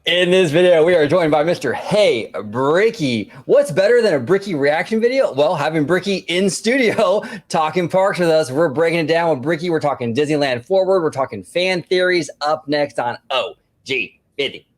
In this video, we are joined by Mr. Hey Bricky. What's better than a Bricky reaction video? Well, having Bricky in studio talking parks with us. We're breaking it down with Bricky. We're talking Disneyland Forward. We're talking fan theories up next on OG55.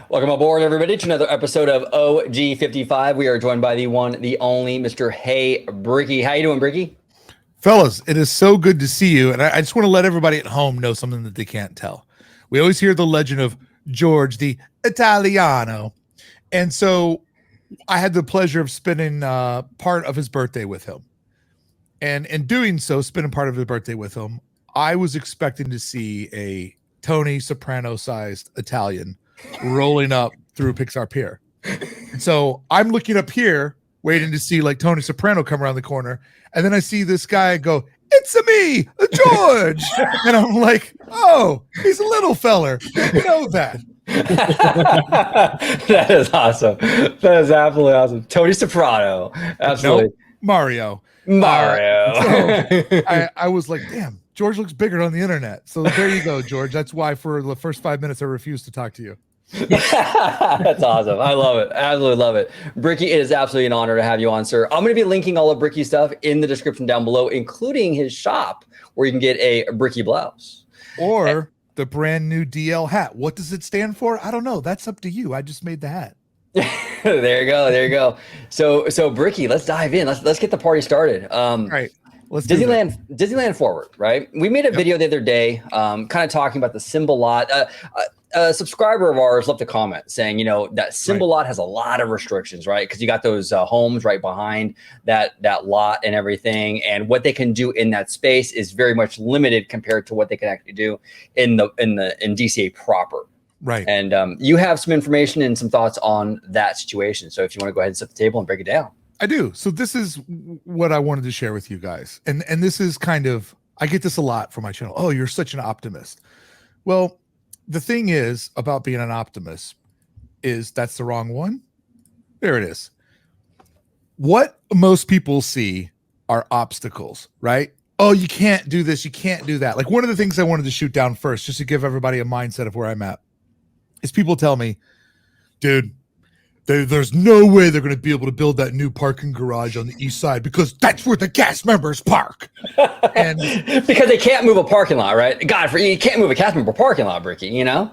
Welcome aboard, everybody, to another episode of OG55. We are joined by the one, the only, Mr. Hey Bricky. How you doing, Bricky? Fellas, it is so good to see you. And I just want to let everybody at home know something that they can't tell. We always hear the legend of George, the Italiano. And so I had the pleasure of spending part of his birthday with him. And in doing so, spending part of his birthday with him, I was expecting to see a Tony Soprano-sized Italian rolling up through Pixar Pier. So I'm looking up here, waiting to see like Tony Soprano come around the corner. And then I see this guy go, "It's a me, George." And I'm like, oh, he's a little feller. You know that. That is awesome. That is absolutely awesome. Tony Soprano. Absolutely. Nope, Mario. So I was like, damn, George looks bigger on the internet. So there you go, George. That's why for the first 5 minutes I refused to talk to you. That's awesome. I love it. Absolutely love it. Bricky, it is absolutely an honor to have you on, sir. I'm going to be linking all of Bricky's stuff in the description down below, including his shop where you can get a Bricky blouse. Or the brand new DL hat. What does it stand for? I don't know. That's up to you. I just made the hat. There you go. There you go. So Bricky, let's dive in. Let's get the party started. Right. Let's Disneyland Forward, right? We made a video the other day, kind of talking about the Simba Lot. A subscriber of ours left a comment saying, you know, that Simba Lot has a lot of restrictions, right? Because you got those homes right behind that lot and everything, and what they can do in that space is very much limited compared to what they can actually do in DCA proper. Right. And you have some information and some thoughts on that situation. So if you want to go ahead and set the table and break it down. I do. So this is what I wanted to share with you guys. And this is kind of, I get this a lot from my channel. Oh, you're such an optimist. Well, the thing is about being an optimist is that's the wrong one. There it is. What most people see are obstacles, right? Oh, you can't do this. You can't do that. Like one of the things I wanted to shoot down first, just to give everybody a mindset of where I'm at, is people tell me, dude, there's no way they're going to be able to build that new parking garage on the east side because that's where the cast members park. And because they can't move a parking lot, right? God, you can't move a cast member parking lot, Bricky, you know?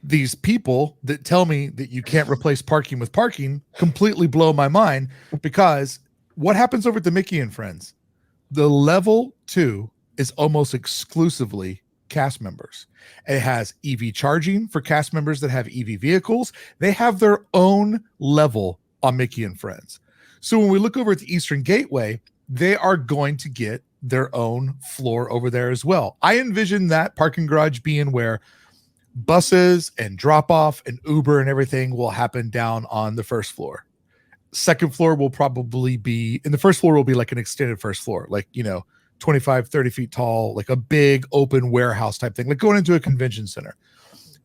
These people that tell me that you can't replace parking with parking completely blow my mind, because what happens over at the Mickey and Friends, the level 2 is almost exclusively cast members. It has EV charging for cast members that have EV vehicles. They have their own level on Mickey and Friends. So when we look over at the Eastern Gateway, they are going to get their own floor over there as well. I envision that parking garage being where buses and drop off and Uber and everything will happen down on the first floor. Second floor will probably be, and the first floor will be like an extended first floor, like, you know, 25, 30 feet tall, like a big open warehouse type thing, like going into a convention center.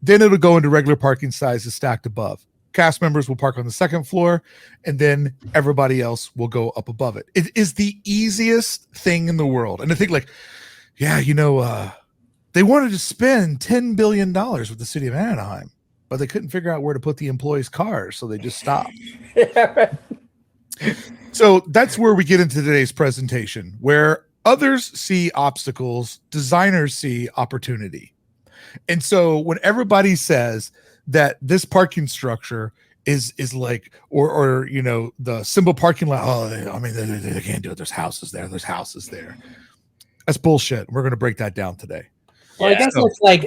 Then it'll go into regular parking sizes stacked above. Cast members will park on the second floor, and then everybody else will go up above it. It is the easiest thing in the world. And I think like, yeah, you know, they wanted to spend $10 billion with the city of Anaheim, but they couldn't figure out where to put the employees' cars, so they just stopped. So that's where we get into today's presentation, where others see obstacles, designers see opportunity. And so when everybody says that this parking structure is like, or you know, the Simba parking lot, oh, I mean, they can't do it. There's houses there. There's houses there. That's bullshit. We're going to break that down today. Well, I guess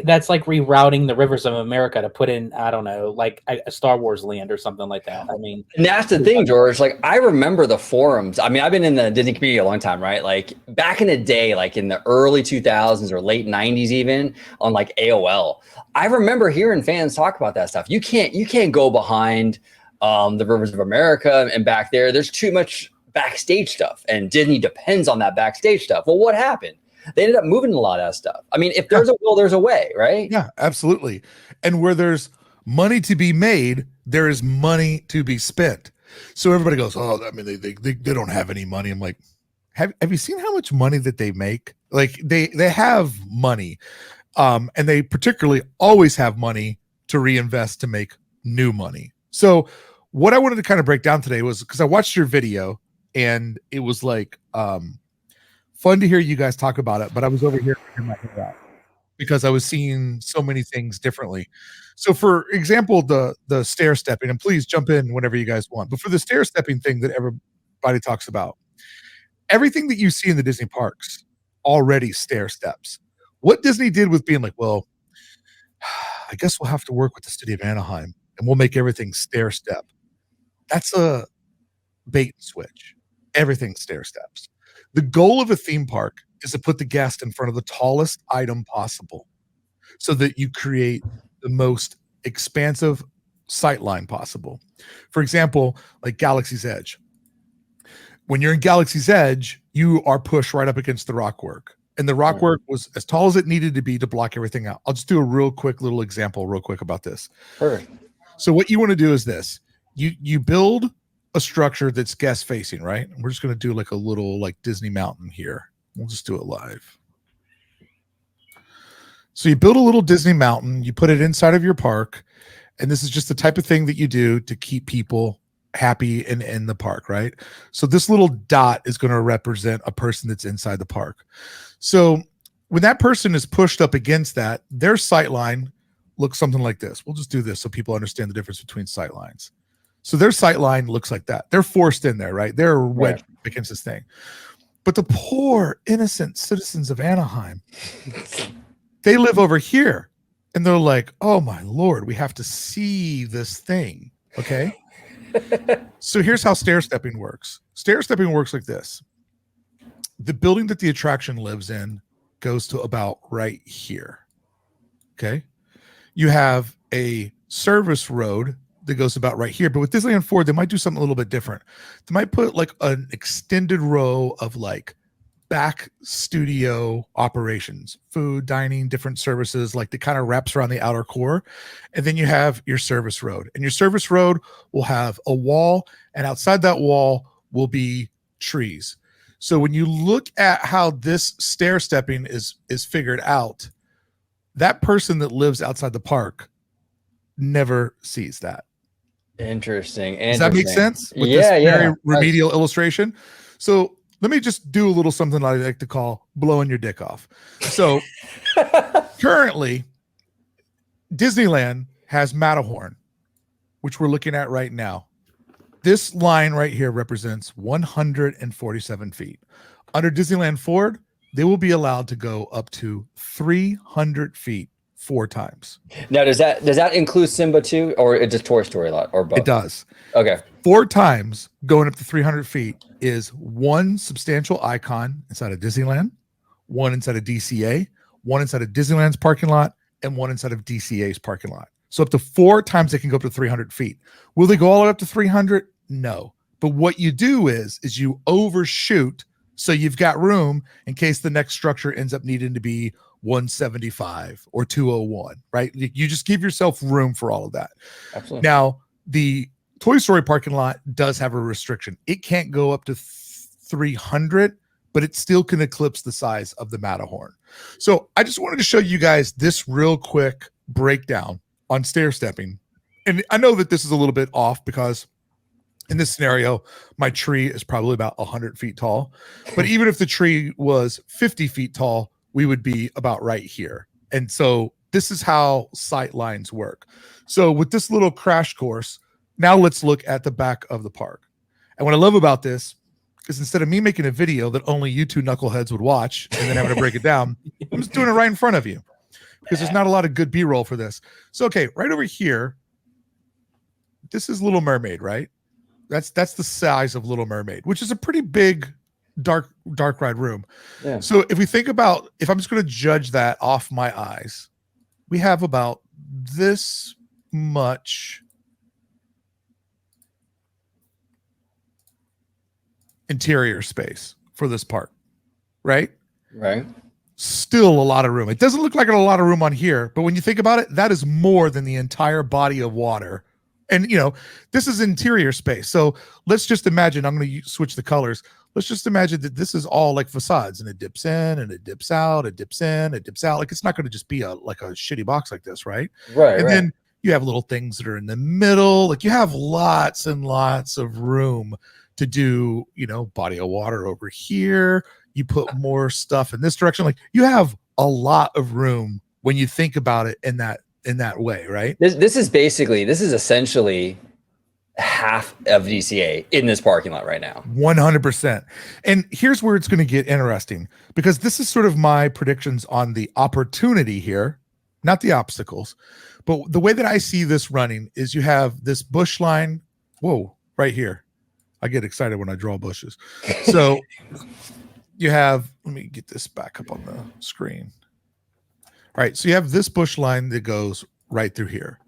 that's like rerouting the rivers of America to put in, I don't know, like a Star Wars land or something like that. I mean, and that's the thing, George. Like, I remember the forums. I mean, I've been in the Disney community a long time, right? Like back in the day, like in the early 2000s or late 90s, even on like AOL. I remember hearing fans talk about that stuff. You can't go behind the Rivers of America, and back there's too much backstage stuff, and Disney depends on that backstage stuff. Well, what happened? They ended up moving a lot of that stuff. I mean, if there's a will, there's a way, right? Yeah, absolutely. And where there's money to be made, there is money to be spent. So everybody goes, oh, I mean, they don't have any money. I'm like, have you seen how much money that they make? Like they have money, and they particularly always have money to reinvest to make new money. So what I wanted to kind of break down today was, because I watched your video and it was like fun to hear you guys talk about it, but I was over here in my head out because I was seeing so many things differently. So for example, the stair stepping, and please jump in whenever you guys want, but for the stair stepping thing that everybody talks about, everything that you see in the Disney parks already stair steps. What Disney did with being like, well, I guess we'll have to work with the city of Anaheim and we'll make everything stair step. That's a bait and switch. Everything stair steps. The goal of a theme park is to put the guest in front of the tallest item possible so that you create the most expansive sightline possible. For example, like Galaxy's Edge. When you're in Galaxy's Edge, you are pushed right up against the rockwork. And the rockwork was as tall as it needed to be to block everything out. I'll just do a real quick little example real quick about this. Perfect. So what you want to do is this. You build a structure that's guest facing, right? We're just going to do like a little like Disney Mountain here. We'll just do it live. So you build a little Disney Mountain, you put it inside of your park, and this is just the type of thing that you do to keep people happy and in the park, right? So this little dot is going to represent a person that's inside the park. So when that person is pushed up against that, their sight line looks something like this. We'll just do this so people understand the difference between sight lines. So their sight line looks like that. They're forced in there, right? They're wedged against this thing. But the poor, innocent citizens of Anaheim, they live over here. And they're like, oh my Lord, we have to see this thing. Okay. So here's how stair stepping works. Stair stepping works like this. The building that the attraction lives in goes to about right here. Okay. You have a service road that goes about right here. But with Disneyland Forward, they might do something a little bit different. They might put like an extended row of like back studio operations, food, dining, different services, like that kind of wraps around the outer core. And then you have your service road. And your service road will have a wall, and outside that wall will be trees. So when you look at how this stair stepping is figured out, that person that lives outside the park never sees that. Interesting. Does that make sense? With this very remedial illustration. So let me just do a little something I like to call blowing your dick off. So currently, Disneyland has Matterhorn, which we're looking at right now. This line right here represents 147 feet. Under Disneyland Forward, they will be allowed to go up to 300 feet 4 times. Now, does that include Simba too, or it's just Toy Story lot, or both? It does. Okay. 4 times going up to 300 feet is one substantial icon inside of Disneyland, one inside of DCA, one inside of Disneyland's parking lot, and one inside of DCA's parking lot. So up to 4 times they can go up to 300 feet. Will they go all the way up to 300? No. But what you do is you overshoot, so you've got room in case the next structure ends up needing to be 175 or 201, right? You just give yourself room for all of that. Absolutely. Now, the Toy Story parking lot does have a restriction. It can't go up to 300, but it still can eclipse the size of the Matterhorn. So I just wanted to show you guys this real quick breakdown on stair stepping. And I know that this is a little bit off because in this scenario, my tree is probably about 100 feet tall. But even if the tree was 50 feet tall, we would be about right here. And so this is how sight lines work. So with this little crash course, now let's look at the back of the park. And what I love about this is instead of me making a video that only you two knuckleheads would watch and then having to break it down, I'm just doing it right in front of you because there's not a lot of good B-roll for this. So, okay, right over here, this is Little Mermaid, right? That's the size of Little Mermaid, which is a pretty big dark ride room. Yeah. So if we think about, if I'm just going to judge that off my eyes, we have about this much interior space for this park, right? Right. Still a lot of room. It doesn't look like a lot of room on here, but when you think about it, that is more than the entire body of water. And, you know, this is interior space. So let's just imagine, I'm going to switch the colors. Let's just imagine that this is all like facades, and it dips in and it dips out, it dips in, it dips out. Like, it's not going to just be like a shitty box like this, right? Right. And then you have little things that are in the middle. Like, you have lots and lots of room to do, you know, body of water over here. You put more stuff in this direction. Like, you have a lot of room when you think about it in that way, right? This is essentially half of DCA in this parking lot right now. 100%. And here's where it's going to get interesting, because this is sort of my predictions on the opportunity here, not the obstacles. But the way that I see this running is you have this bush line. Whoa, right here. I get excited when I draw bushes. So you have, let me get this back up on the screen. All right, so you have this bush line that goes right through here.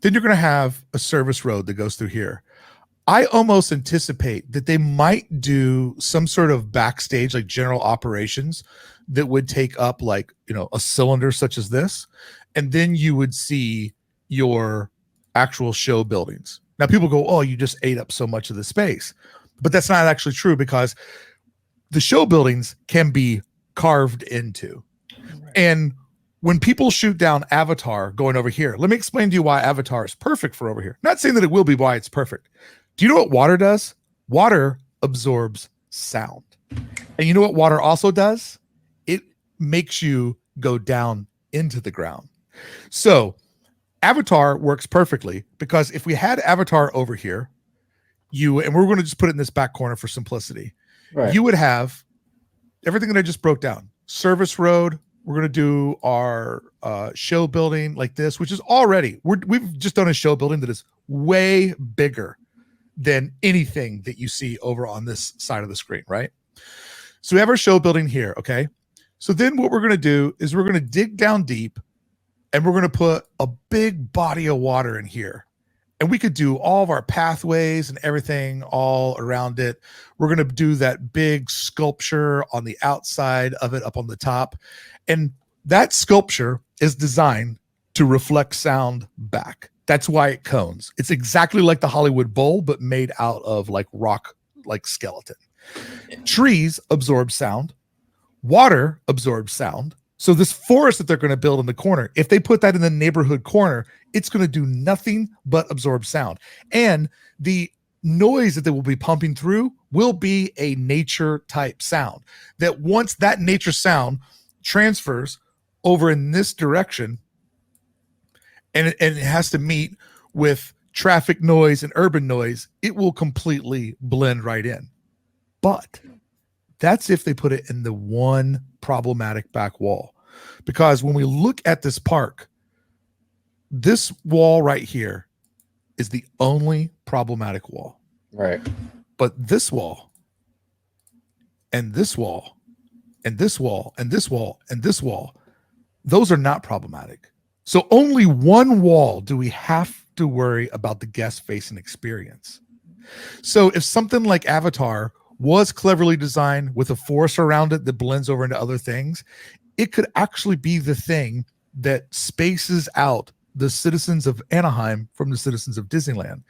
Then you're going to have a service road that goes through here. I almost anticipate that they might do some sort of backstage, like general operations, that would take up, like, you know, a cylinder such as this. And then you would see your actual show buildings. Now, people go, oh, you just ate up so much of the space. But that's not actually true, because the show buildings can be carved into. Right. And when people shoot down Avatar going over here, let me explain to you why Avatar is perfect for over here. Not saying that it will be why it's perfect. Do you know what water does? Water absorbs sound. And you know what water also does? It makes you go down into the ground. So Avatar works perfectly, because if we had Avatar over here, and we're going to just put it in this back corner for simplicity, right, you would have everything that I just broke down. Service road. We're going to do our show building like this, which is already, we've just done a show building that is way bigger than anything that you see over on this side of the screen, right? So we have our show building here, okay? So then what we're going to do is we're going to dig down deep, and we're going to put a big body of water in here. And we could do all of our pathways and everything all around it. We're going to do that big sculpture on the outside of it up on the top. And that sculpture is designed to reflect sound back. That's why it cones. It's exactly like the Hollywood Bowl, but made out of like rock, like skeleton. Trees absorb sound. Water absorbs sound. So this forest that they're going to build in the corner, if they put that in the neighborhood corner, it's going to do nothing but absorb sound. And the noise that they will be pumping through will be a nature type sound, that once that nature sound transfers over in this direction, and it has to meet with traffic noise and urban noise, it will completely blend right in. But that's if they put it in the one problematic back wall. Because when we look at this park, this wall right here is the only problematic wall. Right. But this wall, and this wall, and this wall, and this wall, and this wall, those are not problematic. So only one wall do we have to worry about the guest facing experience. So if something like Avatar was cleverly designed with a forest around it that blends over into other things, it could actually be the thing that spaces out the citizens of Anaheim from the citizens of Disneyland.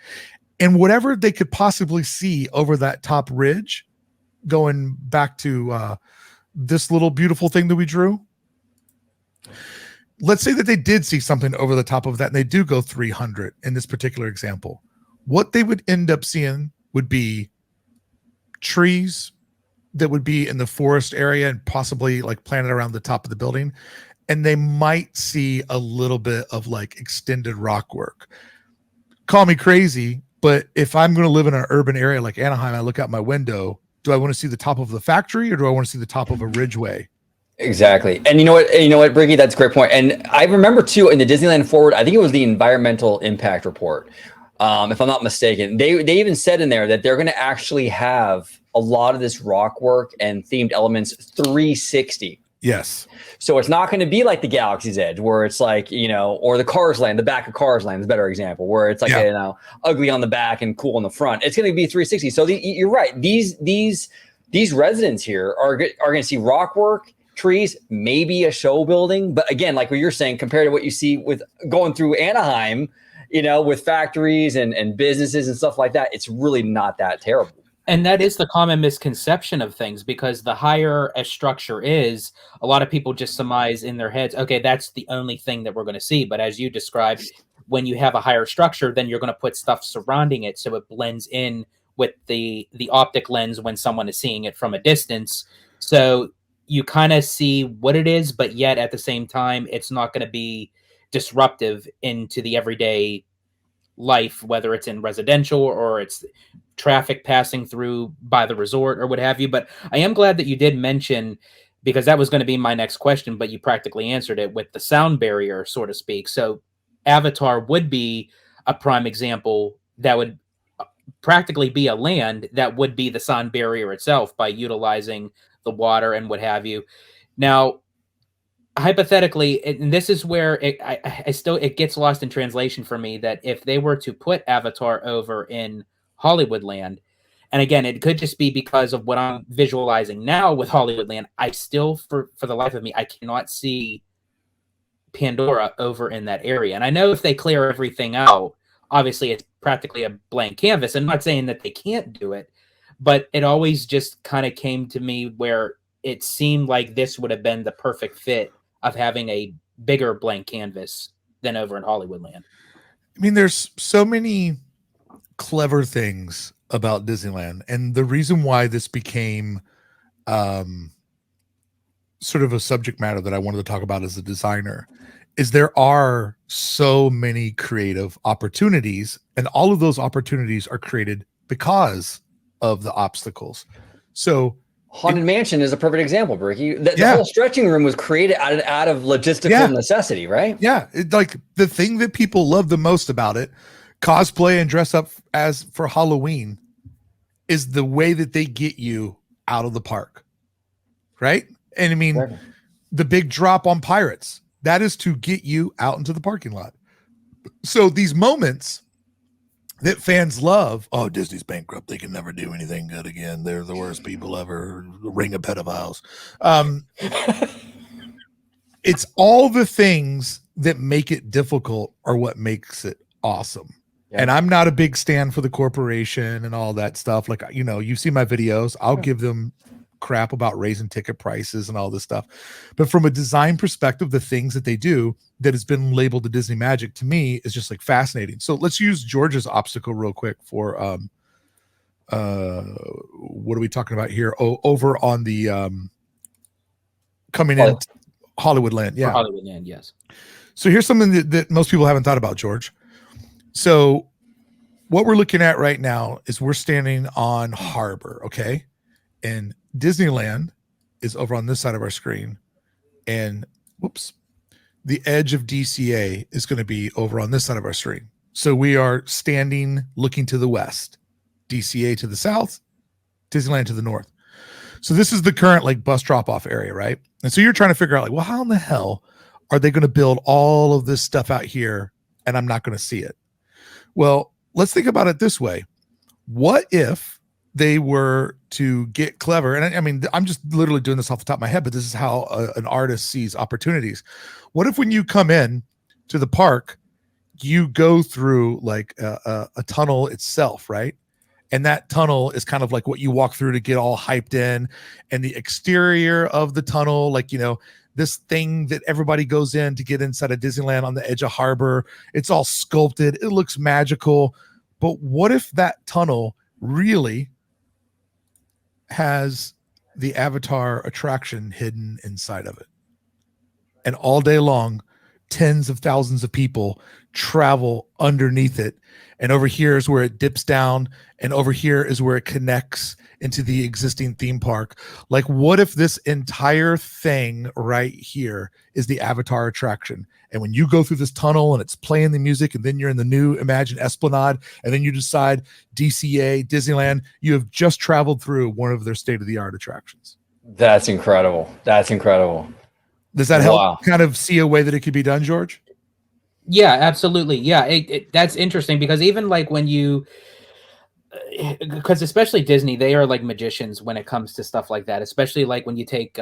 And whatever they could possibly see over that top ridge, going back to this little beautiful thing that we drew, let's say that they did see something over the top of that, and they do go 300 in this particular example. What they would end up seeing would be trees that would be in the forest area and possibly like planted around the top of the building. And they might see a little bit of like extended rock work. Call me crazy, but if I'm going to live in an urban area like Anaheim, I look out my window, do I want to see the top of the factory, or do I want to see the top of a ridgeway? Exactly. And you know what, Briggy, that's a great point. And I remember too, in the Disneyland Forward, I think it was the environmental impact report, if I'm not mistaken, they even said in there that they're going to actually have a lot of this rock work and themed elements 360 Yes. So it's not going to be like the Galaxy's Edge, where it's like, you know, or the Cars Land, the back of Cars Land is a better example, where it's like, you know, ugly on the back and cool on the front. It's going to be 360. So you're right. These residents here are going to see rock work, trees, maybe a show building. But again, like what you're saying, compared to what you see with going through Anaheim, you know, with factories and businesses and stuff like that, it's really not that terrible. And that is the common misconception of things, because the higher a structure is, a lot of people just surmise in their heads, okay, that's the only thing that we're going to see. But as you described, when you have a higher structure, then you're going to put stuff surrounding it so it blends in with the optic lens when someone is seeing it from a distance. So you kind of see what it is, but yet at the same time, it's not going to be disruptive into the everyday life, whether it's in residential or it's traffic passing through by the resort or what have you. But I am glad that you did mention, because that was going to be my next question, but you practically answered it with the sound barrier, so to speak. So Avatar would be a prime example that would practically be a land that would be the sound barrier itself by utilizing the water and what have you. Now, hypothetically, and this is where it gets lost in translation for me, that if they were to put Avatar over in Hollywood Land, and again, it could just be because of what I'm visualizing now with Hollywood Land, I still, for the life of me, I cannot see Pandora over in that area. And I know if they clear everything out, obviously it's practically a blank canvas. I'm not saying that they can't do it, but it always just kind of came to me where it seemed like this would have been the perfect fit of having a bigger blank canvas than over in Hollywood Land. I mean, there's so many clever things about Disneyland, and the reason why this became sort of a subject matter that I wanted to talk about as a designer is there are so many creative opportunities, and all of those opportunities are created because of the obstacles. So Haunted Mansion is a perfect example, Bricky. The whole stretching room was created out of logistical necessity, right? Yeah. Like the thing that people love the most about it, cosplay and dress up as for Halloween, is the way that they get you out of the park. Right. And I mean, the big drop on Pirates, that is to get you out into the parking lot. So these moments that fans love, oh, Disney's bankrupt, they can never do anything good again, they're the worst people ever, ring of pedophiles. It's all the things that make it difficult are what makes it awesome. And I'm not a big stand for the corporation and all that stuff. Like, you know, you see my videos, I'll give them crap about raising ticket prices and all this stuff. But from a design perspective, the things that they do that has been labeled the Disney magic to me is just like fascinating. So let's use George's obstacle real quick for what are we talking about here? Over on the coming in Hollywood Land. Yeah. Hollywood Land, yes. So here's something that most people haven't thought about, George. So what we're looking at right now is we're standing on Harbor, okay? And Disneyland is over on this side of our screen, and the edge of DCA is going to be over on this side of our screen. So we are standing looking to the west, DCA to the south, Disneyland to the north. So this is the current like bus drop-off area, right? And so you're trying to figure out like, well, how in the hell are they going to build all of this stuff out here and I'm not going to see it? Well, let's think about it this way. What if they were to get clever? And I mean, I'm just literally doing this off the top of my head, but this is how an artist sees opportunities. What if when you come in to the park, you go through like a tunnel itself, right? And that tunnel is kind of like what you walk through to get all hyped in, and the exterior of the tunnel, like, you know, this thing that everybody goes in to get inside of Disneyland on the edge of Harbor, it's all sculpted. It looks magical. But what if that tunnel really has the Avatar attraction hidden inside of it? And all day long, tens of thousands of people travel underneath it. And over here is where it dips down. And over here is where it connects into the existing theme park. Like, what if this entire thing right here is the Avatar attraction? And when you go through this tunnel and it's playing the music, and then you're in the new Imagine Esplanade, and then you decide DCA, Disneyland, you have just traveled through one of their state-of-the-art attractions. That's incredible. That's incredible. Does that help Wow. kind of see a way that it could be done, George? Yeah, absolutely. Yeah, that's interesting because even like when you, because especially Disney, they are like magicians when it comes to stuff like that. Especially like when you take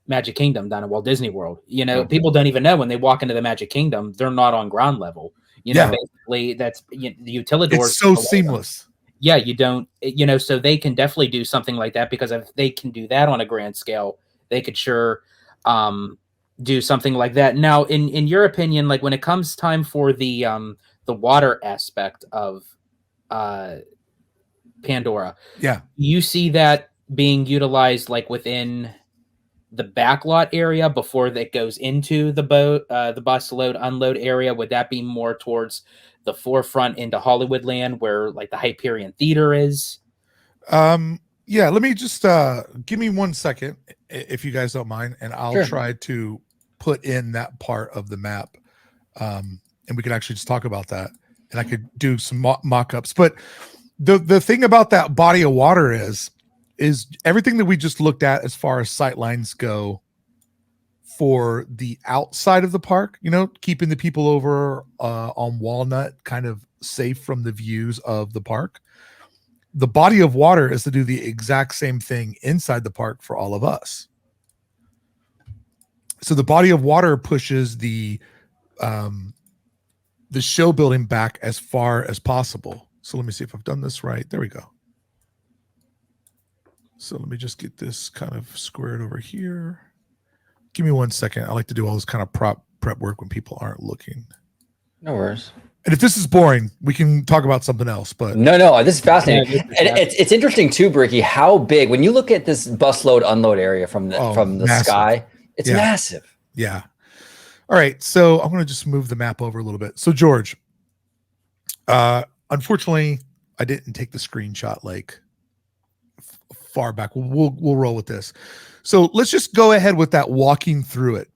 Magic Kingdom down at Walt Disney World. You know, people don't even know when they walk into the Magic Kingdom, they're not on ground level. You know, basically that's the utilidors. It's so seamless. Yeah, you don't, you know, so they can definitely do something like that because if they can do that on a grand scale, they could sure do something like that. Now, in your opinion, like when it comes time for the water aspect of Pandora, you see that being utilized like within the backlot area before that goes into the boat, the bus load unload area? Would that be more towards the forefront into Hollywood Land where like the Hyperion Theater is? Yeah, let me just give me 1 second if you guys don't mind, and I'll try to put in that part of the map, and we can actually just talk about that, and I could do some mock-ups. But the thing about that body of water is everything that we just looked at as far as sightlines go for the outside of the park, you know, keeping the people over on Walnut kind of safe from the views of the park. The body of water is to do the exact same thing inside the park for all of us. So the body of water pushes the show building back as far as possible. So let me see if I've done this right. There we go. So let me just get this kind of squared over here. Give me 1 second. I like to do all this kind of prep work when people aren't looking. No worries. And if this is boring, we can talk about something else. But no, this is fascinating. And it's interesting too, Bricky, how big when you look at this bus load unload area from the sky, it's massive. Yeah. All right. So I'm going to just move the map over a little bit. So George, unfortunately, I didn't take the screenshot like far back. We'll roll with this. So let's just go ahead with that walking through it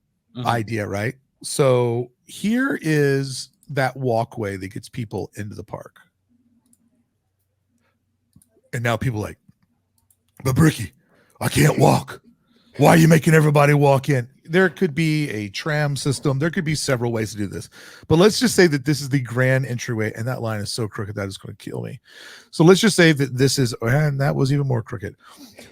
idea, right? So here is that walkway that gets people into the park. And now people are like, but Bricky, I can't walk. Why are you making everybody walk in? There could be a tram system. There could be several ways to do this. But let's just say that this is the grand entryway, and that line is so crooked that is going to kill me. So let's just say that this is, and that was even more crooked.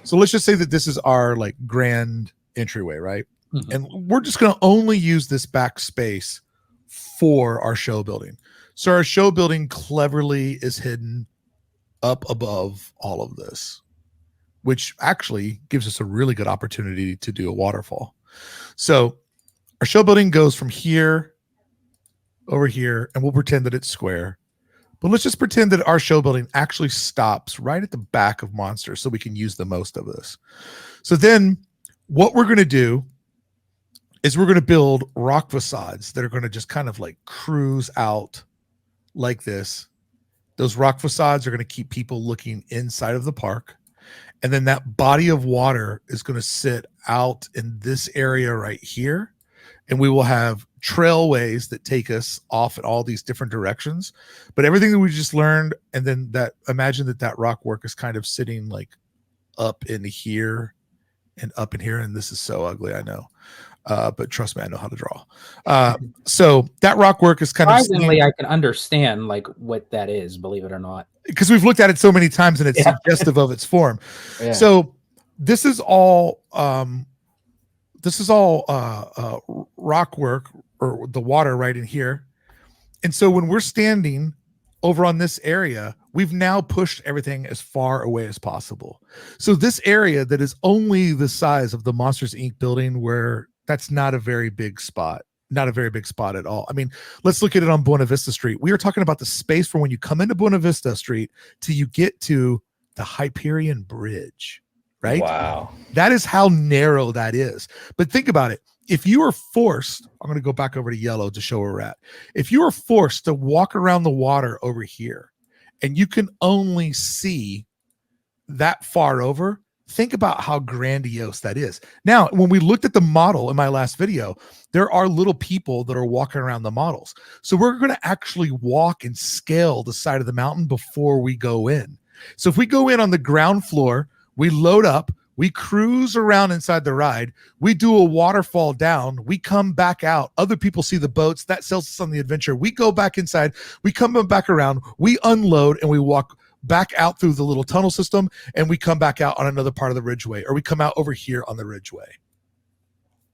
So let's just say that this is our like grand entryway, right? And we're just going to only use this back space for our show building. So our show building cleverly is hidden up above all of this, which actually gives us a really good opportunity to do a waterfall. So our show building goes from here over here, and we'll pretend that it's square. But let's just pretend that our show building actually stops right at the back of Monsters so we can use the most of this. So then what we're going to do is we're going to build rock facades that are going to just kind of like cruise out like this. Those rock facades are going to keep people looking inside of the park. And then that body of water is going to sit out in this area right here. And we will have trailways that take us off in all these different directions. But everything that we just learned, and then that, imagine that rock work is kind of sitting like up in here and up in here. And this is so ugly, I know. But trust me, I know how to draw. So that rock work is kind of surprisingly, I can understand like what that is, believe it or not, because we've looked at it so many times and it's suggestive of its form. So this is all rock work, or the water right in here. And so when we're standing over on this area, we've now pushed everything as far away as possible. So this area that is only the size of the Monsters Inc. building, where that's not a very big spot, not a very big spot at all. I mean, let's look at it on Buena Vista Street. We are talking about the space from when you come into Buena Vista Street till you get to the Hyperion Bridge, right? Wow. That is how narrow that is. But think about it. If you are forced, I'm going to go back over to yellow to show where we're at. If you are forced to walk around the water over here and you can only see that far over, think about how grandiose that is. Now, when we looked at the model in my last video, there are little people that are walking around the models. So we're going to actually walk and scale the side of the mountain before we go in. So if we go in on the ground floor, we load up, We cruise around inside the ride. We do a waterfall down. We come back out. Other people see the boats. That sells us on the adventure. We go back inside. We come back around. We unload and we walk back out through the little tunnel system, and we come back out on another part of the Ridgeway, or we come out over here on the Ridgeway.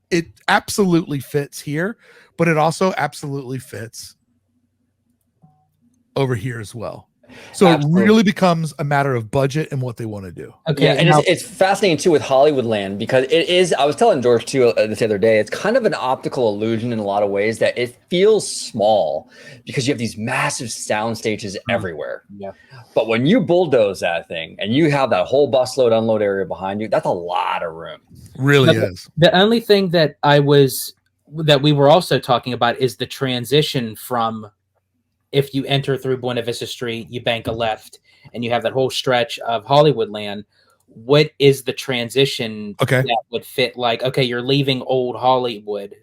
It absolutely fits here, but it also absolutely fits over here as well. So Absolutely. It really becomes a matter of budget and what they want to do. Okay, yeah, and it's fascinating too with Hollywoodland, because it is. I was telling George too this other day. It's kind of an optical illusion in a lot of ways, that it feels small because you have these massive sound stages everywhere. Yeah. But when you bulldoze that thing and you have that whole busload unload area behind you, that's a lot of room. Really is. The only thing that we were also talking about is the transition from, if you enter through Buena Vista Street, you bank a left, and you have that whole stretch of Hollywoodland. What is the transition that would fit? Like, okay, you're leaving old Hollywood,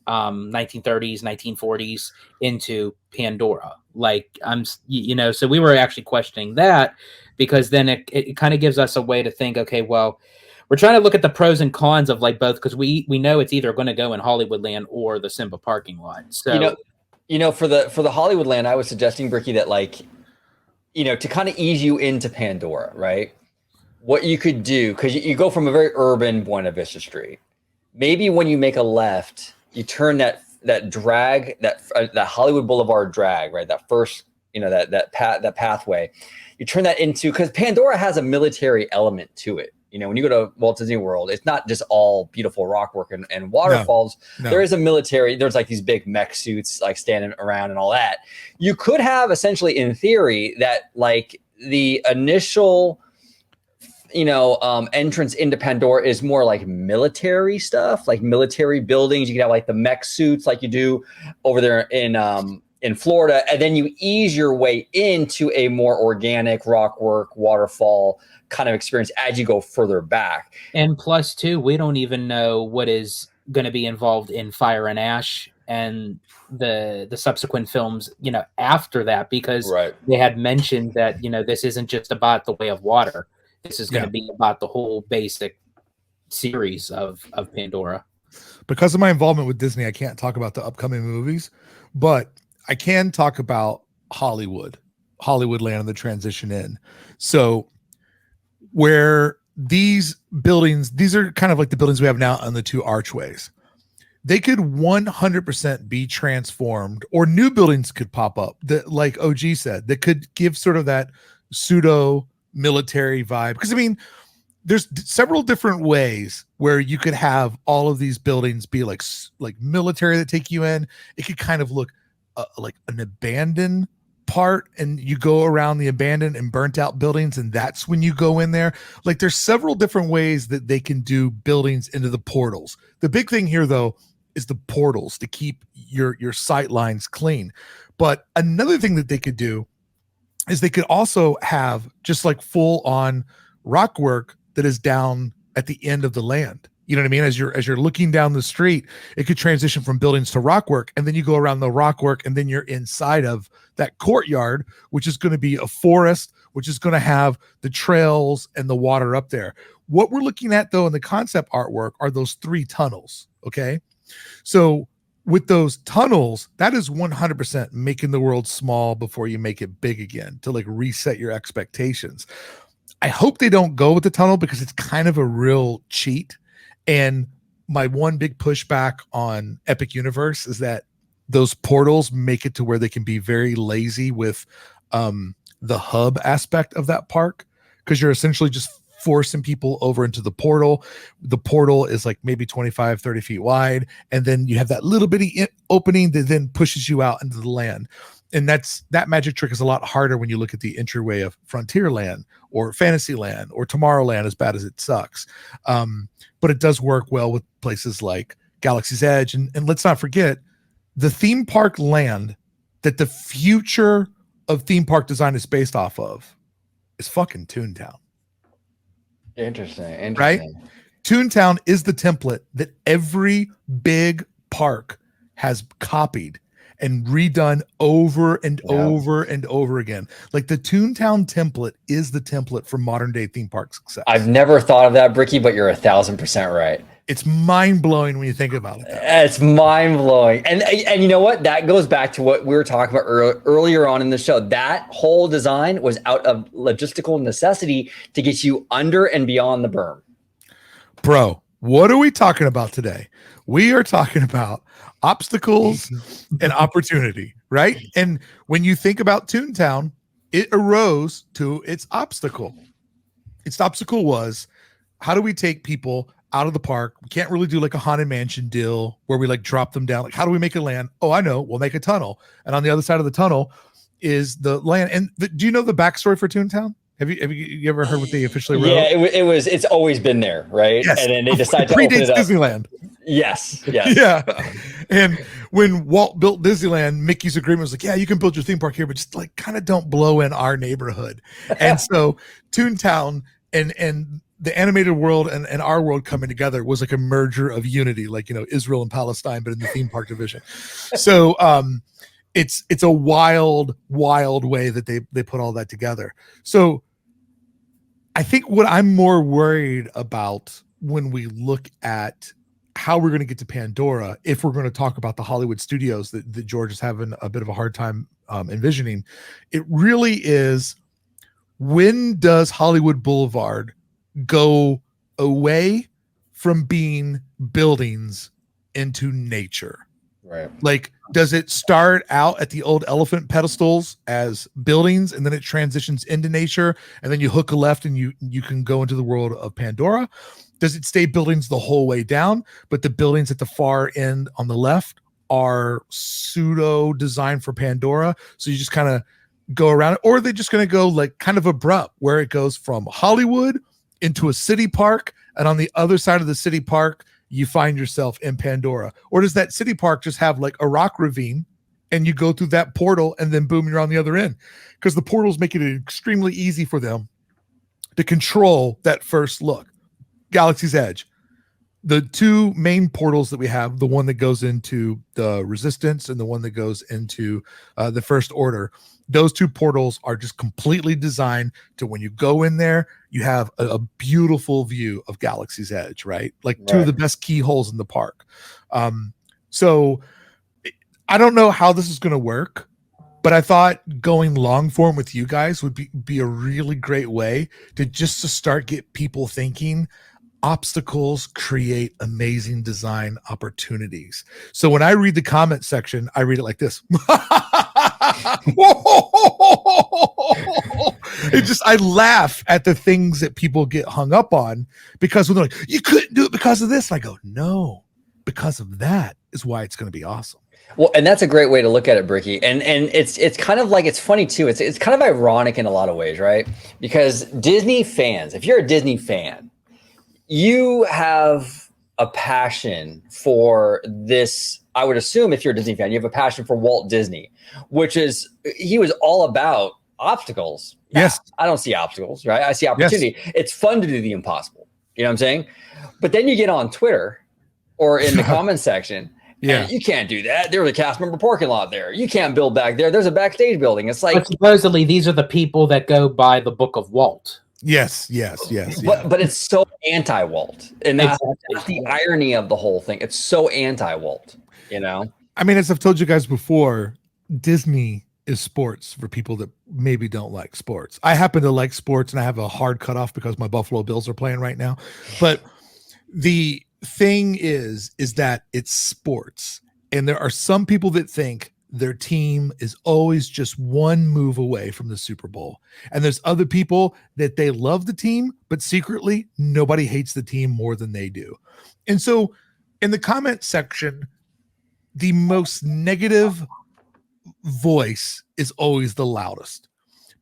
1930s, 1940s, into Pandora. Like, so we were actually questioning that, because then it kind of gives us a way to think, okay, well, we're trying to look at the pros and cons of like both, because we know it's either going to go in Hollywoodland or the Simba parking lot. So, for the Hollywoodland, I was suggesting, Bricky, that to kind of ease you into Pandora, right? What you could do, because you go from a very urban Buena Vista Street. Maybe when you make a left, you turn that drag, that Hollywood Boulevard drag, right? That first, that pathway, you turn that into, because Pandora has a military element to it. When you go to Walt Disney World, it's not just all beautiful rock work and waterfalls. No. There is a military. There's like these big mech suits like standing around and all that. You could have essentially, in theory, that like the initial, entrance into Pandora is more like military stuff, like military buildings. You can have like the mech suits like you do over there in Florida, and then you ease your way into a more organic rock work, waterfall kind of experience as you go further back. And plus, too, we don't even know what is going to be involved in Fire and Ash and the subsequent films, after that, because they had mentioned that, this isn't just about the Way of Water. This is going to be about the whole basic series of Pandora. Because of my involvement with Disney, I can't talk about the upcoming movies, but I can talk about Hollywoodland and the transition in. So where these buildings, these are kind of like the buildings we have now on the two archways. They could 100% be transformed, or new buildings could pop up that, like OG said, that could give sort of that pseudo military vibe. Because there's several different ways where you could have all of these buildings be like military that take you in. It could kind of look like an abandoned part, and you go around the abandoned and burnt out buildings, and that's when you go in there. Like, there's several different ways that they can do buildings into the portals. The big thing here, though, is the portals to keep your sight lines clean. But another thing that they could do is they could also have just like full on rock work that is down at the end of the land. You know what I mean? As you're looking down the street, it could transition from buildings to rock work, and then you go around the rock work, and then you're inside of that courtyard, which is going to be a forest, which is going to have the trails and the water up there. What we're looking at, though, in the concept artwork are those 3 tunnels. Okay, so with those tunnels, that is 100% making the world small before you make it big again, to like reset your expectations. I hope they don't go with the tunnel, because it's kind of a real cheat. And my one big pushback on Epic Universe is that those portals make it to where they can be very lazy with the hub aspect of that park, because you're essentially just forcing people over into the portal. The portal is like maybe 25, 30 feet wide, and then you have that little bitty opening that then pushes you out into the land. And that magic trick is a lot harder when you look at the entryway of Frontierland or Fantasyland or Tomorrowland, as bad as it sucks. But it does work well with places like Galaxy's Edge. And let's not forget, the theme park land that the future of theme park design is based off of is fucking Toontown. Interesting. Right? Toontown is the template that every big park has copied. and redone over and over and over again. Like the Toontown template is the template for modern day theme park success. I've never thought of that, Bricky, but you're 1,000% right. It's mind blowing when you think about it. It's mind blowing. And you know what? That goes back to what we were talking about earlier on in the show. That whole design was out of logistical necessity to get you under and beyond the berm. Bro, what are we talking about today? We are talking about obstacles and opportunity, right? And when you think about Toontown, it arose to its obstacle. Its obstacle was, how do we take people out of the park? We can't really do like a Haunted Mansion deal where we like drop them down. Like, how do we make it land? Oh, I know. We'll make a tunnel. And on the other side of the tunnel is the land. And do you know the backstory for Toontown? Have you ever heard what they officially wrote? Yeah, it's always been there, right? Yes. And then they decided to open it up. Disneyland. Yes. Yeah. And when Walt built Disneyland, Mickey's agreement was like, yeah, you can build your theme park here, but just like kind of don't blow in our neighborhood. And so Toontown and the animated world and our world coming together was like a merger of unity, like, you know, Israel and Palestine, but in the theme park division. So it's a wild way that they put all that together. So I think what I'm more worried about when we look at how we're going to get to Pandora, if we're going to talk about the Hollywood studios that George is having a bit of a hard time envisioning, it really is, when does Hollywood Boulevard go away from being buildings into nature? Right. Like, does it start out at the old elephant pedestals as buildings and then it transitions into nature and then you hook a left and you can go into the world of Pandora? Does it stay buildings the whole way down, but the buildings at the far end on the left are pseudo designed for Pandora, so you just kind of go around it? Or are they just going to go like kind of abrupt where it goes from Hollywood into a city park, and on the other side of the city park you find yourself in Pandora? Or does that city park just have like a rock ravine and you go through that portal and then boom, you're on the other end? Because the portals make it extremely easy for them to control that first look. Galaxy's Edge, the two main portals that we have, the one that goes into the Resistance and the one that goes into the First Order, those two portals are just completely designed to, when you go in there, you have a beautiful view of Galaxy's Edge, right? Like two of the best keyholes in the park. So I don't know how this is going to work, but I thought going long form with you guys would be a really great way to start get people thinking. Obstacles create amazing design opportunities. So when I read the comment section, I read it like this. I laugh at the things that people get hung up on, because when they're like, you couldn't do it because of this. And I go, no, because of that is why it's going to be awesome. Well, and that's a great way to look at it, Bricky. And it's kind of like, it's funny too. It's kind of ironic in a lot of ways, right? Because Disney fans, if you're a Disney fan, you have a passion for this. I would assume if you're a Disney fan, you have a passion for Walt Disney, which is, he was all about obstacles. Yes. I don't see obstacles, right? I see opportunity. Yes. It's fun to do the impossible. You know what I'm saying? But then you get on Twitter or in the comment section, and you can't do that. There was a cast member parking lot there. You can't build back there. There's a backstage building. It's like, but supposedly these are the people that go by the Book of Walt. Yes. But it's so anti-Walt, and that's the irony of the whole thing. It's so anti-Walt, you know. I mean, as I've told you guys before, Disney is sports for people that maybe don't like sports. I happen to like sports, and I have a hard cutoff because my Buffalo Bills are playing right now. But the thing is that it's sports, and there are some people that think their team is always just one move away from the Super Bowl. And there's other people that they love the team, but secretly nobody hates the team more than they do. And so in the comment section, the most negative voice is always the loudest,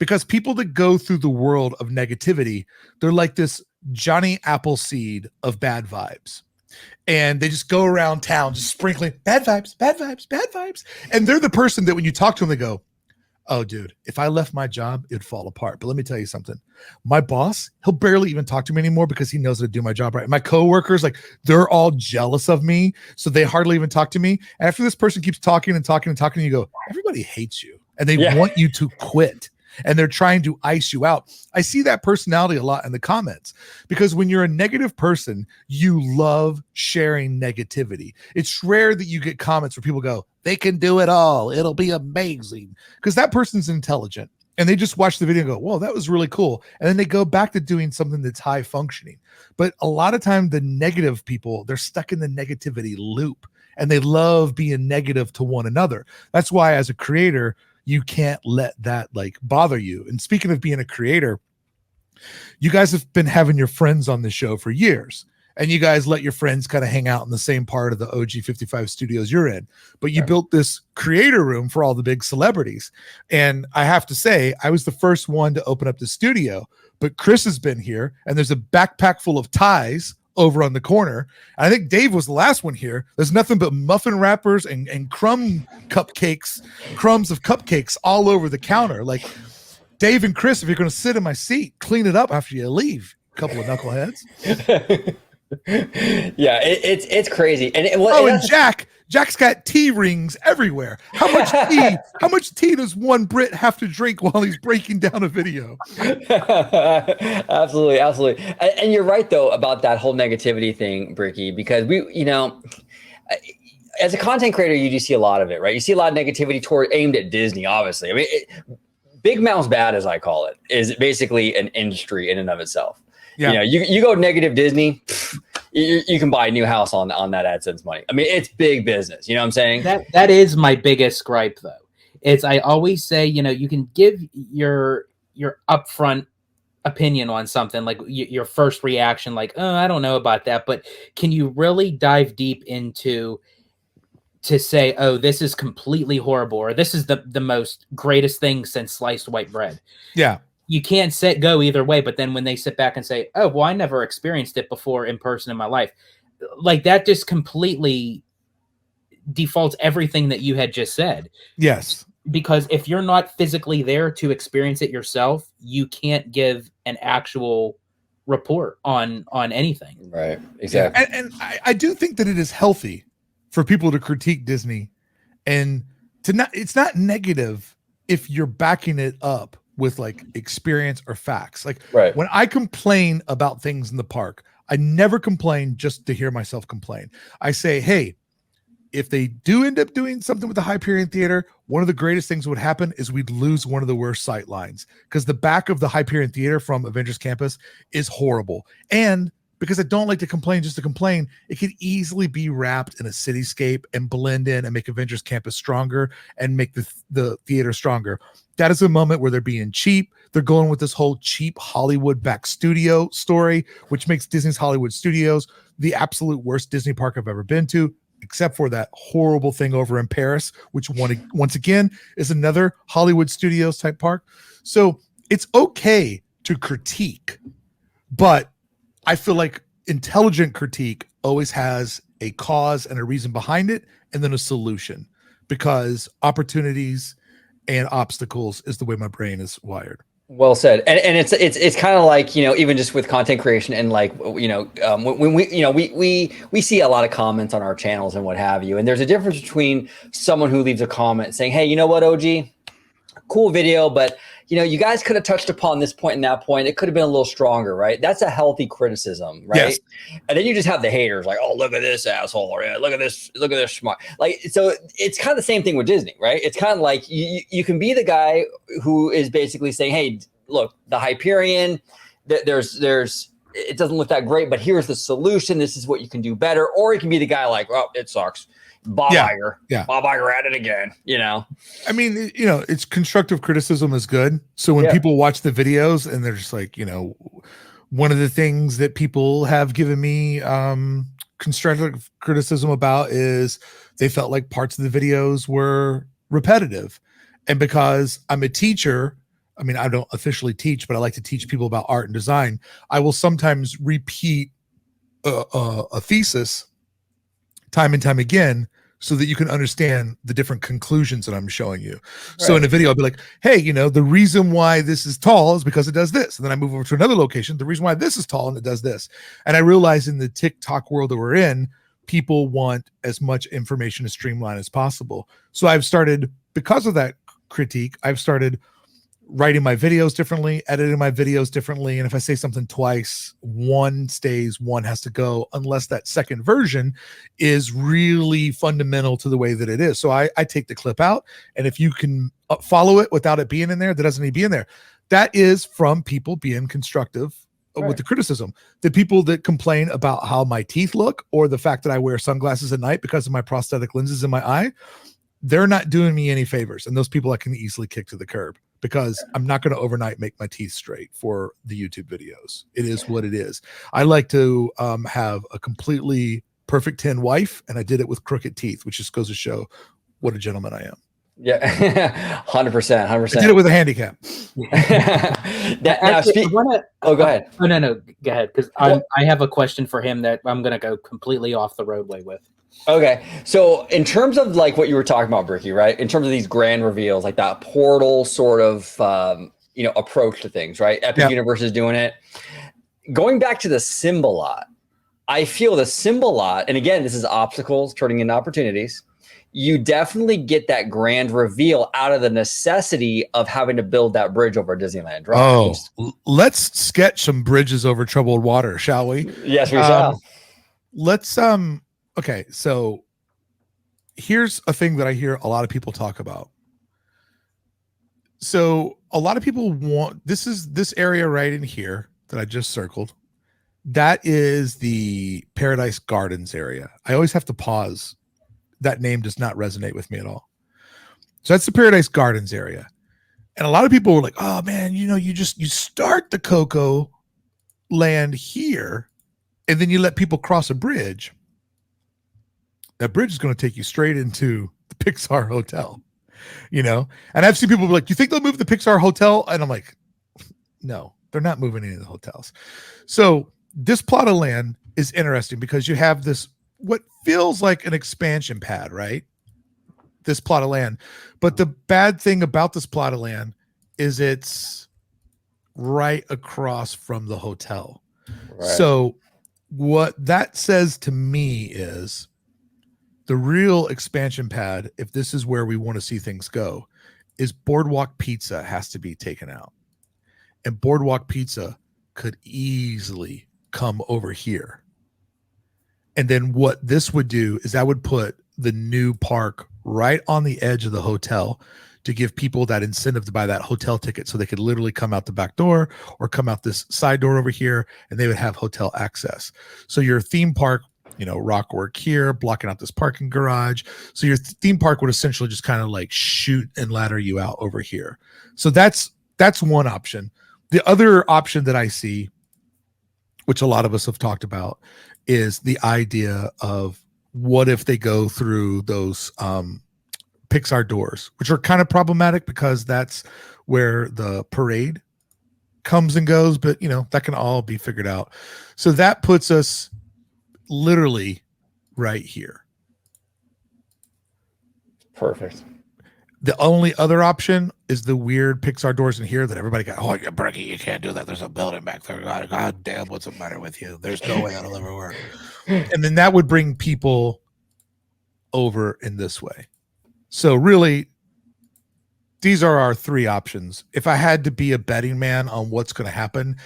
because people that go through the world of negativity, they're like this Johnny Appleseed of bad vibes. And they just go around town just sprinkling bad vibes. And they're the person that when you talk to them, they go, Oh, dude, if I left my job, it'd fall apart. But let me tell you something. My boss, he'll barely even talk to me anymore because he knows how to do my job right. My coworkers, like, they're all jealous of me, so they hardly even talk to me. And after this person keeps talking and talking and talking, you go, everybody hates you, and they want you to quit, and they're trying to ice you out. I see that personality a lot in the comments, because when you're a negative person, you love sharing negativity. It's rare that you get comments where people go, they can do it all, it'll be amazing, because that person's intelligent and they just watch the video and go, whoa, that was really cool, and then they go back to doing something that's high functioning. But a lot of time, the negative people, they're stuck in the negativity loop, and they love being negative to one another. That's why, as a creator, you can't let that like bother you. And speaking of being a creator, you guys have been having your friends on the show for years, and you guys let your friends kind of hang out in the same part of the OG 55 studios you're in. But you built this creator room for all the big celebrities. And I have to say, I was the first one to open up the studio, but Chris has been here, and there's a backpack full of ties over on the corner. I think Dave was the last one here. There's nothing but muffin wrappers and crumbs of cupcakes all over the counter. Like, Dave and Chris, if you're going to sit in my seat, clean it up after you leave, couple of knuckleheads. Yeah, it's crazy. And Jack's got tea rings everywhere. How much tea does one Brit have to drink while he's breaking down a video? Absolutely. And you're right though about that whole negativity thing, Bricky, because as a content creator, you do see a lot of it, right? You see a lot of negativity aimed at Disney, obviously. I mean, Big Mouth's Bad, as I call it, is basically an industry in and of itself. Yeah. You go negative Disney, you can buy a new house on that AdSense money. I mean, it's big business. You know what I'm saying? That is my biggest gripe, though. I always say, you can give your upfront opinion on something, like your first reaction, like, oh, I don't know about that. But can you really dive deep into to say, oh, this is completely horrible, or this is the most greatest thing since sliced white bread? Yeah. You can't go either way. But then when they sit back and say, oh, well, I never experienced it before in person in my life, like, that just completely defaults everything that you had just said. Yes. Because if you're not physically there to experience it yourself, you can't give an actual report on anything. Right. Exactly. And I do think that it is healthy for people to critique Disney, and it's not negative if you're backing it up with like experience or facts. Like, when I complain about things in the park, I never complain just to hear myself complain. I say, hey, if they do end up doing something with the Hyperion Theater, one of the greatest things would happen is we'd lose one of the worst sight lines, because the back of the Hyperion Theater from Avengers Campus is horrible. And because I don't like to complain just to complain, it could easily be wrapped in a cityscape and blend in and make Avengers Campus stronger and make the theater stronger. That is a moment where they're being cheap. They're going with this whole cheap Hollywood back studio story, which makes Disney's Hollywood Studios the absolute worst Disney park I've ever been to, except for that horrible thing over in Paris, which once again is another Hollywood Studios type park. So it's okay to critique, but I feel like intelligent critique always has a cause and a reason behind it, and then a solution, because opportunities and obstacles is the way my brain is wired. Well said. And it's kind of like, even just with content creation, and like, when we see a lot of comments on our channels and what have you. And there's a difference between someone who leaves a comment saying, hey, you know what, OG, cool video, but you guys could have touched upon this point and that point. It could have been a little stronger, right? That's a healthy criticism, right? Yes. And then you just have the haters like, oh, look at this asshole, or yeah, look at this smart. Like, so it's kind of the same thing with Disney, right? It's kind of like you can be the guy who is basically saying, hey, look, the Hyperion, there's it doesn't look that great, but here's the solution. This is what you can do better. Or you can be the guy like, oh, it sucks. Bob Iger at it again, I mean, it's constructive criticism is good. So when people watch the videos and they're just like, one of the things that people have given me constructive criticism about is they felt like parts of the videos were repetitive. And because I'm a teacher, I mean, I don't officially teach, but I like to teach people about art and design. I will sometimes repeat a thesis time and time again so that you can understand the different conclusions that I'm showing you. So in a video, I'll be like, hey, the reason why this is tall is because it does this. And then I move over to another location. The reason why this is tall and it does this. And I realize in the TikTok world that we're in, people want as much information as streamlined as possible. So I've started, because of that critique, I've started writing my videos differently, editing my videos differently. And if I say something twice, one stays, one has to go, unless that second version is really fundamental to the way that it is. So I take the clip out, and if you can follow it without it being in there, that doesn't need to be in there. That is from people being constructive with the criticism. The people that complain about how my teeth look, or the fact that I wear sunglasses at night because of my prosthetic lenses in my eye, they're not doing me any favors. And those people I can easily kick to the curb, because I'm not going to overnight make my teeth straight for the YouTube videos. It is what it is. I like to have a completely perfect 10 wife, and I did it with crooked teeth, which just goes to show what a gentleman I am. Yeah, 100%. I did it with a handicap. Go ahead. Oh, no, go ahead, because I have a question for him that I'm going to go completely off the roadway with. Okay, so in terms of like what you were talking about, Bricky, right? In terms of these grand reveals, like that portal sort of approach to things, right? Epic Universe is doing it. Going back to the Simba Lot, I feel the Simba Lot, and again, this is obstacles turning into opportunities. You definitely get that grand reveal out of the necessity of having to build that bridge over Disneyland, right? Oh, let's sketch some bridges over troubled water, shall we? Yes, we shall. Let's okay, so here's a thing that I hear a lot of people talk about. So a lot of people want, this area right in here that I just circled. That is the Paradise Gardens area. I always have to pause. That name does not resonate with me at all. So that's the Paradise Gardens area. And a lot of people were like, oh man, you start the Coco land here, and then you let people cross a bridge. That bridge is going to take you straight into the Pixar Hotel, and I've seen people be like, you think they'll move the Pixar Hotel? And I'm like, no, they're not moving any of the hotels. So this plot of land is interesting because you have this, what feels like an expansion pad, right? This plot of land. But the bad thing about this plot of land is it's right across from the hotel. Right. So what that says to me is the real expansion pad, if this is where we want to see things go, is Boardwalk Pizza has to be taken out. And Boardwalk Pizza could easily come over here. And then what this would do is that would put the new park right on the edge of the hotel to give people that incentive to buy that hotel ticket, so they could literally come out the back door or come out this side door over here, and they would have hotel access. So your theme park, rock work here, blocking out this parking garage. So your theme park would essentially just kind of like shoot and ladder you out over here. So that's one option. The other option that I see, which a lot of us have talked about, is the idea of what if they go through those Pixar doors, which are kind of problematic because that's where the parade comes and goes, but that can all be figured out. So that puts us literally right here. Perfect. The only other option is the weird Pixar doors in here that everybody got, oh, you're Berkey, you can't do that. There's a building back there. God damn, what's the matter with you? There's no way that'll ever work. And then that would bring people over in this way. So really, these are our three options. If I had to be a betting man on what's going to happen,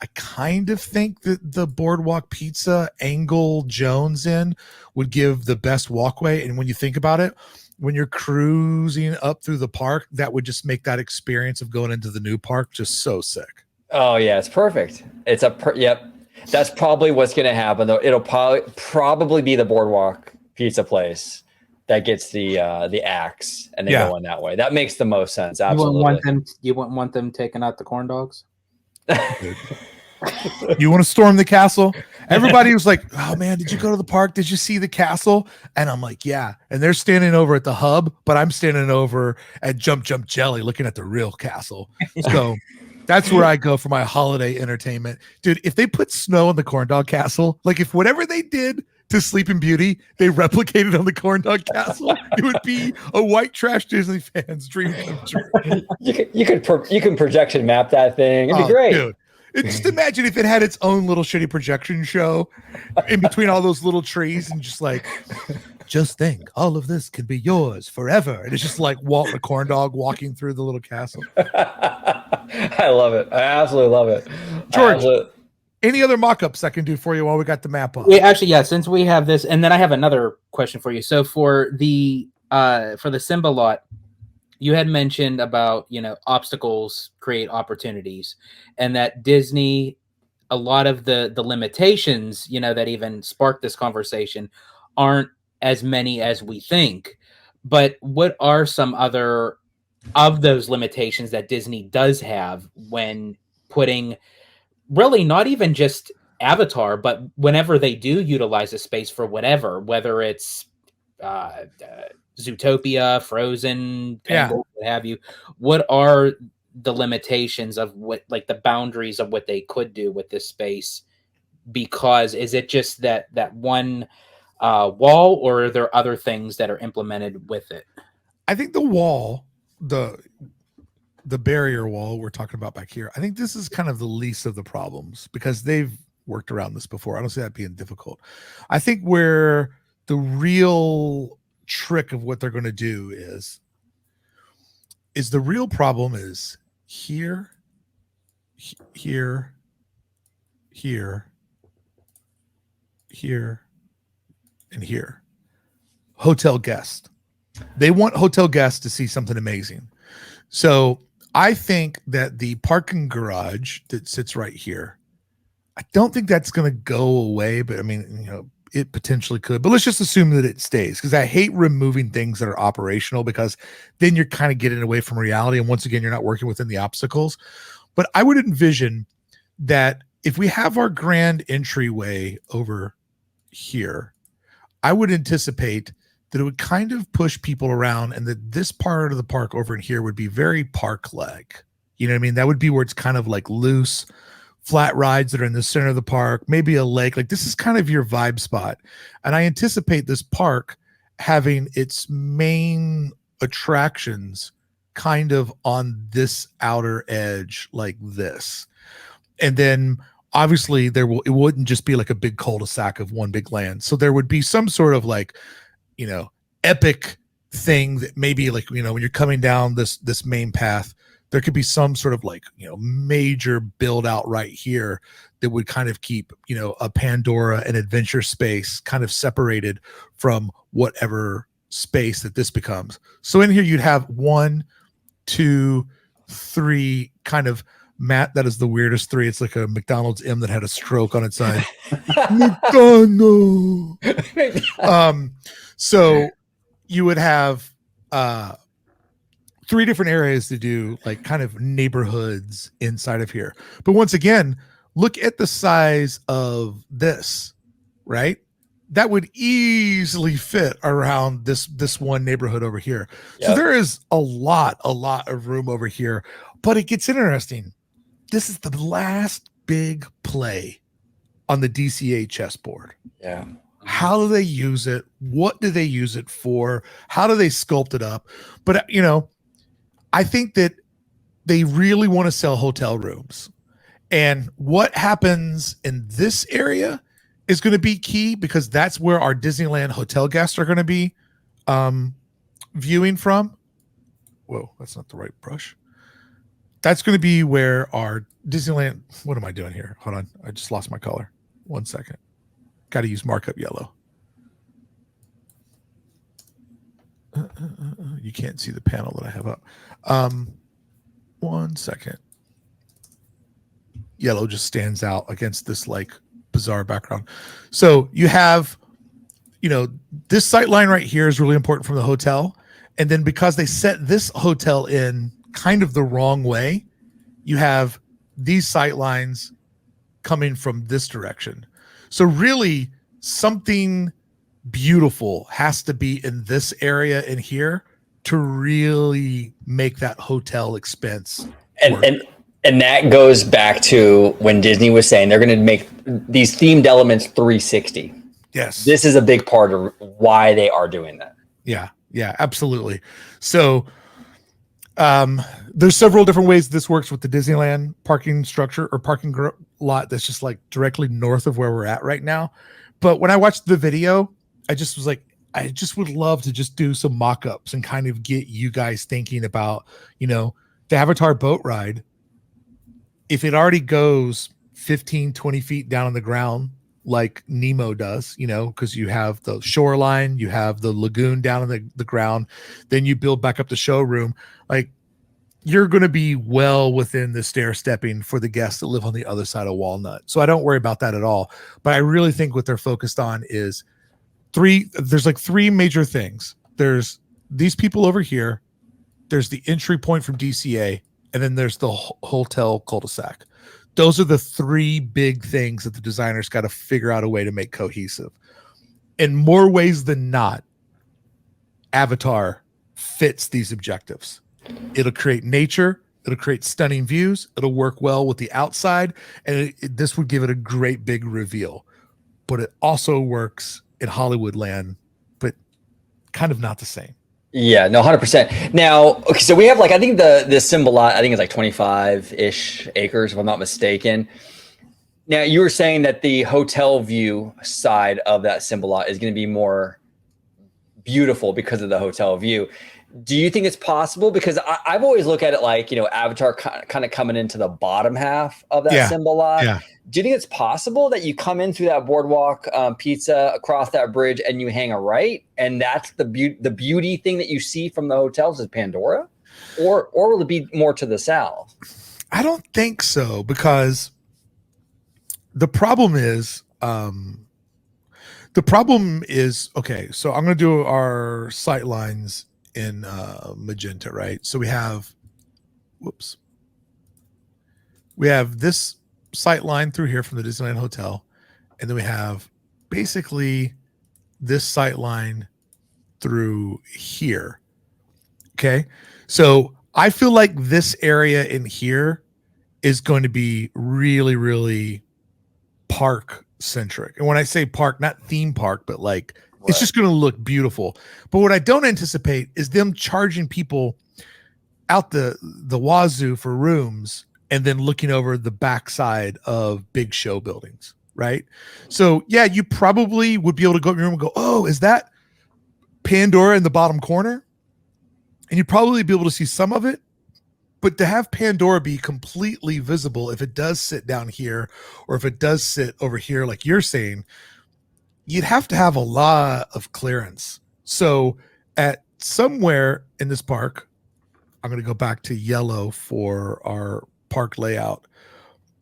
I kind of think that the Boardwalk Pizza angle Jones in would give the best walkway. And when you think about it, when you're cruising up through the park, that would just make that experience of going into the new park just so sick. Oh yeah, it's perfect. It's yep. That's probably what's going to happen though. It'll probably be the Boardwalk Pizza place that gets the axe, and they go in that way. That makes the most sense. Absolutely. You wouldn't want them taking out the corn dogs? You want to storm the castle? Everybody was like, oh man, did you go to the park? Did you see the castle? And I'm like, yeah. And they're standing over at the hub, but I'm standing over at Jump Jump Jelly looking at the real castle. So that's where I go for my holiday entertainment. Dude, if they put snow in the corn dog castle, like if whatever they did to Sleeping Beauty, they replicated on the Corn Dog Castle, it would be a white trash Disney fan's dream come true. You can projection map that thing. It'd be great. Dude. Just imagine if it had its own little shitty projection show in between all those little trees and just like, just think, all of this could be yours forever. And it's just like Walt the Corn Dog walking through the little castle. I love it. I absolutely love it. George, any other mock-ups I can do for you while we got the map up? Yeah, since we have this, and then I have another question for you. So for the Simba Lot, you had mentioned about, obstacles create opportunities, and that Disney, a lot of the limitations, that even sparked this conversation aren't as many as we think. But what are some other of those limitations that Disney does have when putting really not even just Avatar, but whenever they do utilize a space for whatever, whether it's Zootopia, Frozen, Tangled, what have you, what are the limitations of what, like the boundaries of what they could do with this space? Because is it just that one wall, or are there other things that are implemented with it? I think the wall, the barrier wall we're talking about back here, I think this is kind of the least of the problems because they've worked around this before. I don't see that being difficult. I think where the real trick of what they're going to do is the real problem is here, here, and here. Hotel guest. They want hotel guests to see something amazing. So I think that the parking garage that sits right here, I don't think that's going to go away, but I mean, it potentially could, but let's just assume that it stays, because I hate removing things that are operational, because then you're kind of getting away from reality. And once again, you're not working within the obstacles. But I would envision that if we have our grand entryway over here, I would anticipate that it would kind of push people around, and that this part of the park over in here would be very park-like. You know what I mean? That would be where it's kind of like loose, flat rides that are in the center of the park, maybe a lake. Like, this is kind of your vibe spot. And I anticipate this park having its main attractions kind of on this outer edge like this. And then obviously it wouldn't just be like a big cul-de-sac of one big land. So there would be some sort of like, epic thing that maybe like, when you're coming down this main path, there could be some sort of like, major build out right here that would kind of keep, a Pandora and adventure space kind of separated from whatever space that this becomes. So in here, you'd have 1, 2, 3 kind of, Matt, that is the weirdest 3. It's like a McDonald's M that had a stroke on its side. McDonald's. So you would have 3 different areas to do like kind of neighborhoods inside of here. But once again, look at the size of this, right? That would easily fit around this one neighborhood over here. Yep. So there is a lot of room over here, but it gets interesting. This is the last big play on the DCA chessboard. Yeah. How do they use it? What do they use it for? How do they sculpt it up? But, I think that they really want to sell hotel rooms. And what happens in this area is going to be key, because that's where our Disneyland hotel guests are going to be viewing from. Whoa, that's not the right brush. That's going to be where our Disneyland. What am I doing here? Hold on. I just lost my color. 1 second. Got to use markup yellow. You can't see the panel that I have up. 1 second. Yellow just stands out against this like bizarre background. So you have, this sight line right here is really important from the hotel. And then because they set this hotel in kind of the wrong way, you have these sight lines coming from this direction. So really something beautiful has to be in this area in here to really make that hotel expense work. And that goes back to when Disney was saying they're going to make these themed elements 360. Yes. This is a big part of why they are doing that. Yeah, absolutely. So there's several different ways this works with the Disneyland parking structure or parking lot that's just like directly north of where we're at right now. But when I watched the video, I just was like, I just would love to just do some mock-ups and kind of get you guys thinking about, the Avatar boat ride. If it already goes 15, 20 feet down on the ground, like Nemo does, because you have the shoreline, you have the lagoon down on the ground, then you build back up the showroom. Like, you're going to be well within the stair stepping for the guests that live on the other side of Walnut. So I don't worry about that at all. But I really think what they're focused on is there's like three major things. There's these people over here, there's the entry point from DCA, and then there's the hotel cul-de-sac. Those are the three big things that the designers got to figure out a way to make cohesive. In more ways than not, Avatar fits these objectives. It'll create nature. It'll create stunning views. It'll work well with the outside. And this would give it a great big reveal. But it also works in Hollywood land, but kind of not the same. Yeah, no, 100%. Now, okay, so we have I think the Simba Lot, I think it's like 25-ish acres, if I'm not mistaken. Now, you were saying that the hotel view side of that Simba Lot is going to be more beautiful because of the hotel view. Do you think it's possible? Because I've always looked at it like, Avatar kind of coming into the bottom half of that Simba Lot. Yeah. Do you think it's possible that you come in through that boardwalk pizza across that bridge and you hang a right, and that's the beauty thing that you see from the hotels is Pandora, or will it be more to the south? I don't think so, because the problem is okay. So I'm going to do our sightlines in magenta, right? So we have this sight line through here from the Disneyland Hotel, and then we have basically this sight line through here. Okay, so I feel like this area in here is going to be really, really park centric. And when I say park, not theme park, but like it's just going to look beautiful. But what I don't anticipate is them charging people out the wazoo for rooms and then looking over the backside of big show buildings, right? So yeah, you probably would be able to go in your room and go, oh, is that Pandora in the bottom corner? And you'd probably be able to see some of it. But to have Pandora be completely visible, if it does sit down here, or if it does sit over here, like you're saying, you'd have to have a lot of clearance. So at somewhere in this park, I'm going to go back to yellow for our park layout.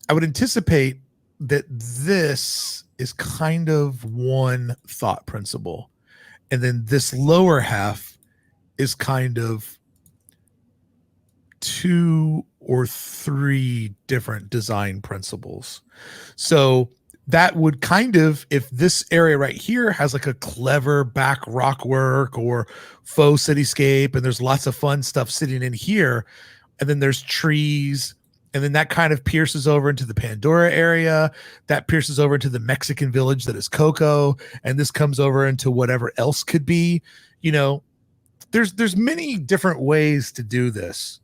I would anticipate that this is kind of one thought principle. And then this lower half is kind of 2 or 3 different design principles. So that would kind of, if this area right here has like a clever back rock work or faux cityscape, and there's lots of fun stuff sitting in here, and then there's trees, and then that kind of pierces over into the Pandora area, that pierces over into the Mexican village that is Coco, and this comes over into whatever else could be, there's many different ways to do this.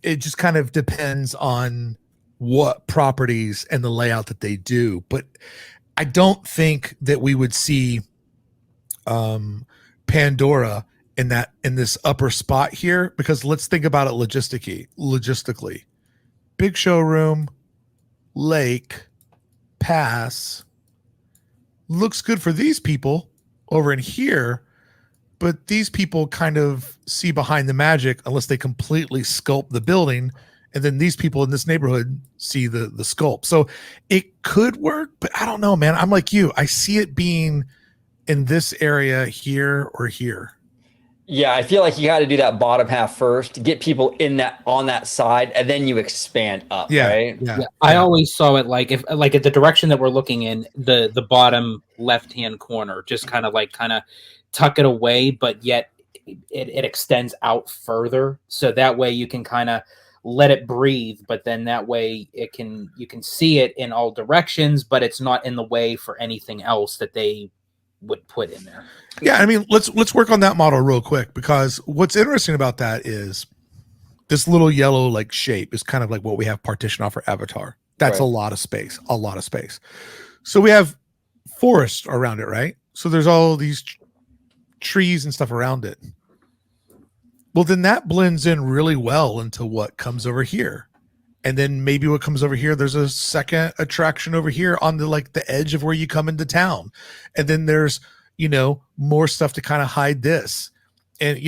It just kind of depends on what properties and the layout that they do. But I don't think that we would see Pandora in this upper spot here, because let's think about it logistically. Big showroom, lake, pass, looks good for these people over in here, but these people kind of see behind the magic unless they completely sculpt the building. And then these people in this neighborhood see the sculpt. So it could work, but I don't know, man. I'm like you. I see it being in this area here or here. Yeah, I feel like you got to do that bottom half first to get people on that side, and then you expand up, right? Yeah. I always saw it like at the direction that we're looking in, the bottom left-hand corner, just kind of tuck it away, but yet it extends out further. So that way you can kind of let it breathe, but then that way you can see it in all directions, but it's not in the way for anything else that they would put in there. Yeah, I mean, let's work on that model real quick, because what's interesting about that is this little yellow like shape is kind of like what we have partitioned off for Avatar. That's Right. a lot of space. So we have forest around it, right? So there's all these trees and stuff around it. Well, then that blends in really well into what comes over here. And then maybe what comes over here, there's a second attraction over here on the edge of where you come into town. And then there's, more stuff to kind of hide this. And,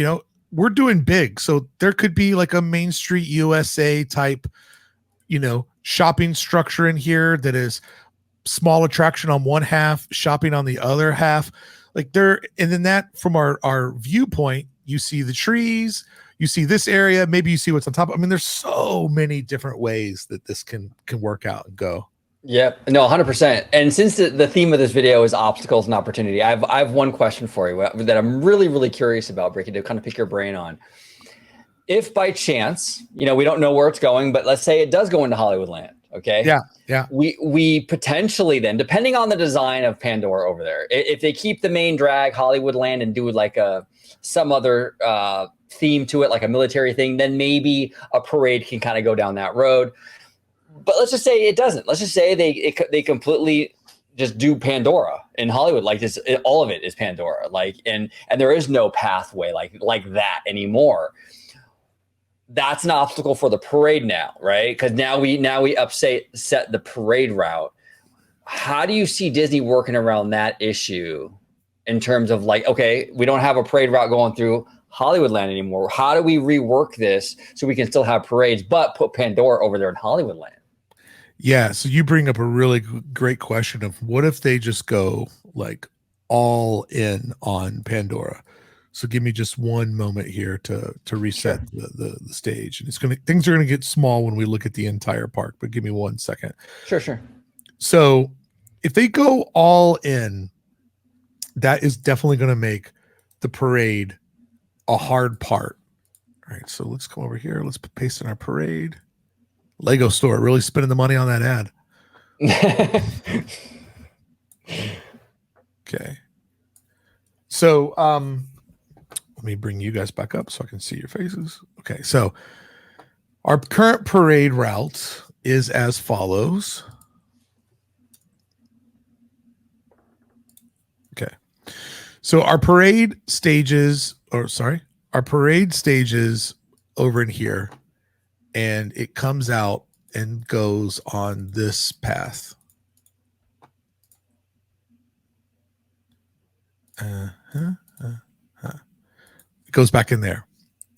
we're doing big. So there could be like a Main Street USA type, shopping structure in here that is small attraction on one half, shopping on the other half. And then that from our viewpoint, you see the trees, you see this area, maybe you see what's on top. I mean, there's so many different ways that this can work out and go. Yep. No, 100%. And since the theme of this video is obstacles and opportunity, I have one question for you that I'm really, really curious about, Bricky, to kind of pick your brain on. If by chance, we don't know where it's going, but let's say it does go into Hollywoodland. Okay. Yeah. We potentially then, depending on the design of Pandora over there, if they keep the main drag Hollywoodland and do like some other theme to it, like a military thing, then maybe a parade can kind of go down that road. But let's just say it doesn't. Let's just say they completely just do Pandora in Hollywood, like this. All of it is Pandora, and there is no pathway like that anymore. That's an obstacle for the parade now, right? Because now we set the parade route. How do you see Disney working around that issue in terms of okay, we don't have a parade route going through Hollywoodland anymore. How do we rework this so we can still have parades, but put Pandora over there in Hollywoodland? Yeah. So you bring up a really great question of what if they just go all in on Pandora? So give me just one moment here to reset the stage. And things are gonna get small when we look at the entire park, but give me 1 second. Sure. So if they go all in, that is definitely gonna make the parade a hard part. All right, so let's come over here. Let's paste in our parade. Lego store really spending the money on that ad. Okay. So let me bring you guys back up so I can see your faces. Okay, so our current parade route is as follows. Okay. So our parade stages over in here, and it comes out and goes on this path. It goes back in there.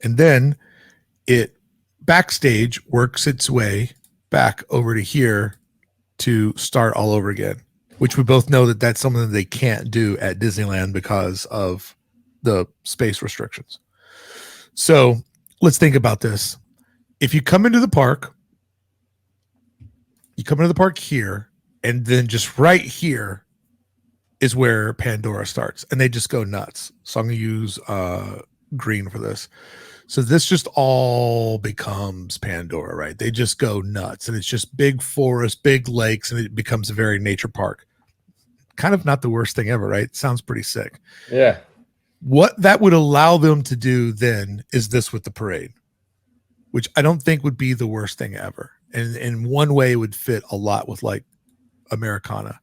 And then it backstage works its way back over to here to start all over again, which we both know that that's something that they can't do at Disneyland because of the space restrictions. So let's think about this. If you come into the park, here, and then just right here is where Pandora starts, and they just go nuts. So I'm going to use green for this. So this just all becomes Pandora, right? They just go nuts, and it's just big forest, big lakes, and it becomes a very nature park. Kind of not the worst thing ever, right? It sounds pretty sick. Yeah. What that would allow them to do then is this with the parade, which I don't think would be the worst thing ever. And in one way it would fit a lot with Americana.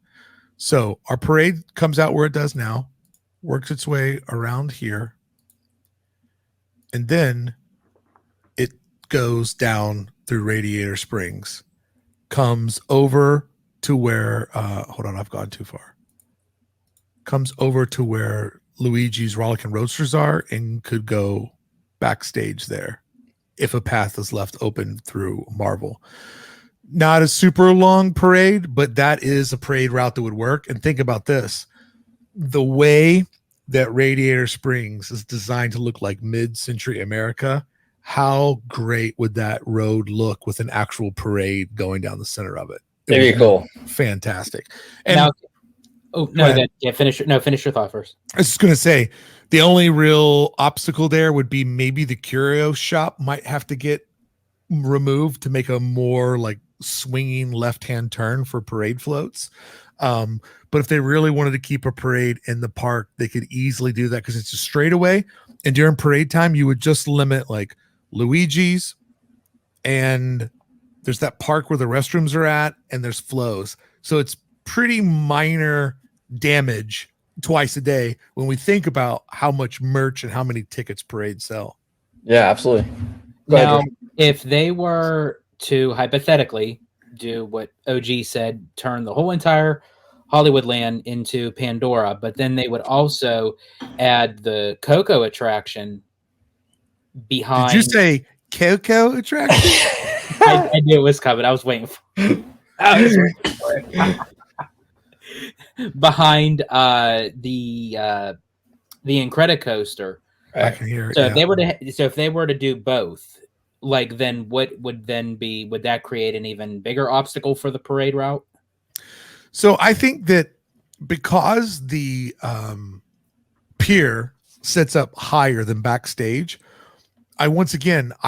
So our parade comes out where it does now, works its way around here, and then it goes down through Radiator Springs, comes over to where, hold on, I've gone too far. Comes over to where Luigi's Rollickin' Roadsters are and could go backstage there if a path is left open through Marvel. Not a super long parade, but that is a parade route that would work. And think about this. The way that Radiator Springs is designed to look like mid-century America, how great would that road look with an actual parade going down the center of it? It'd be cool. Fantastic. And now, finish your thought first. I was just going to say, the only real obstacle there would be maybe the curio shop might have to get removed to make a more like swinging left-hand turn for parade floats. But if they really wanted to keep a parade in the park, they could easily do that because it's a straightaway. And during parade time, you would just limit like Luigi's, and there's that park where the restrooms are at, and there's flows. So it's pretty minor damage twice a day when we think about how much merch and how many tickets parades sell. Yeah, absolutely. Now, if they were to hypothetically do what OG said, turn the whole entire Hollywood land into Pandora, but then they would also add the Coco attraction behind. Did you say Coco attraction? I knew it was coming. I was waiting for it. Behind the Incredicoaster. I can hear it. So if they were to do both, like, then what would that create an even bigger obstacle for the parade route? So I think that because the pier sits up higher than backstage, I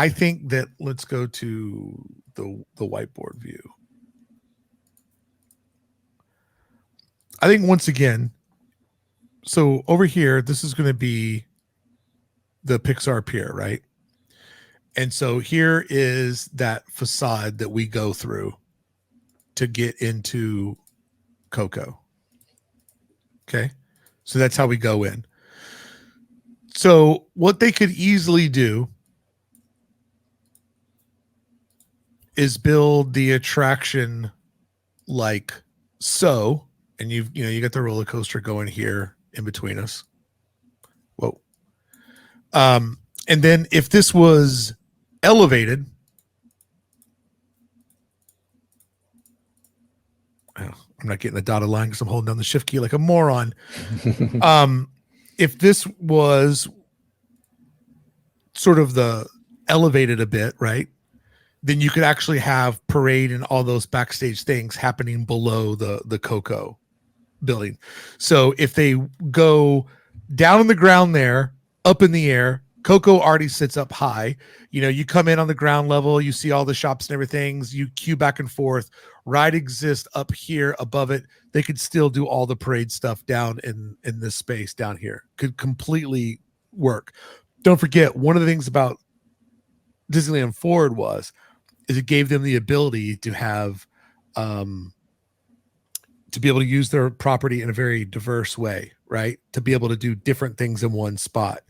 think that let's go to the whiteboard view. I think once again, so over here, this is going to be the Pixar Pier, right? And so here is that facade that we go through to get into Coco. Okay. So that's how we go in. So what they could easily do is build the attraction like so, and you got the roller coaster going here in between us. Whoa. And then if this was elevated, I'm not getting the dotted line because I'm holding down the shift key like a moron. If this was sort of the elevated a bit, right? Then you could actually have parade and all those backstage things happening below the Coco building. So if they go down on the ground there, up in the air, Coco already sits up high. You come in on the ground level, you see all the shops and everything, you queue back and forth. Ride exists up here above it. They could still do all the parade stuff down in this space down here. Could completely work. Don't forget, one of the things about Disneyland Forward is it gave them the ability to have to be able to use their property in a very diverse way, right? To be able to do different things in one spot.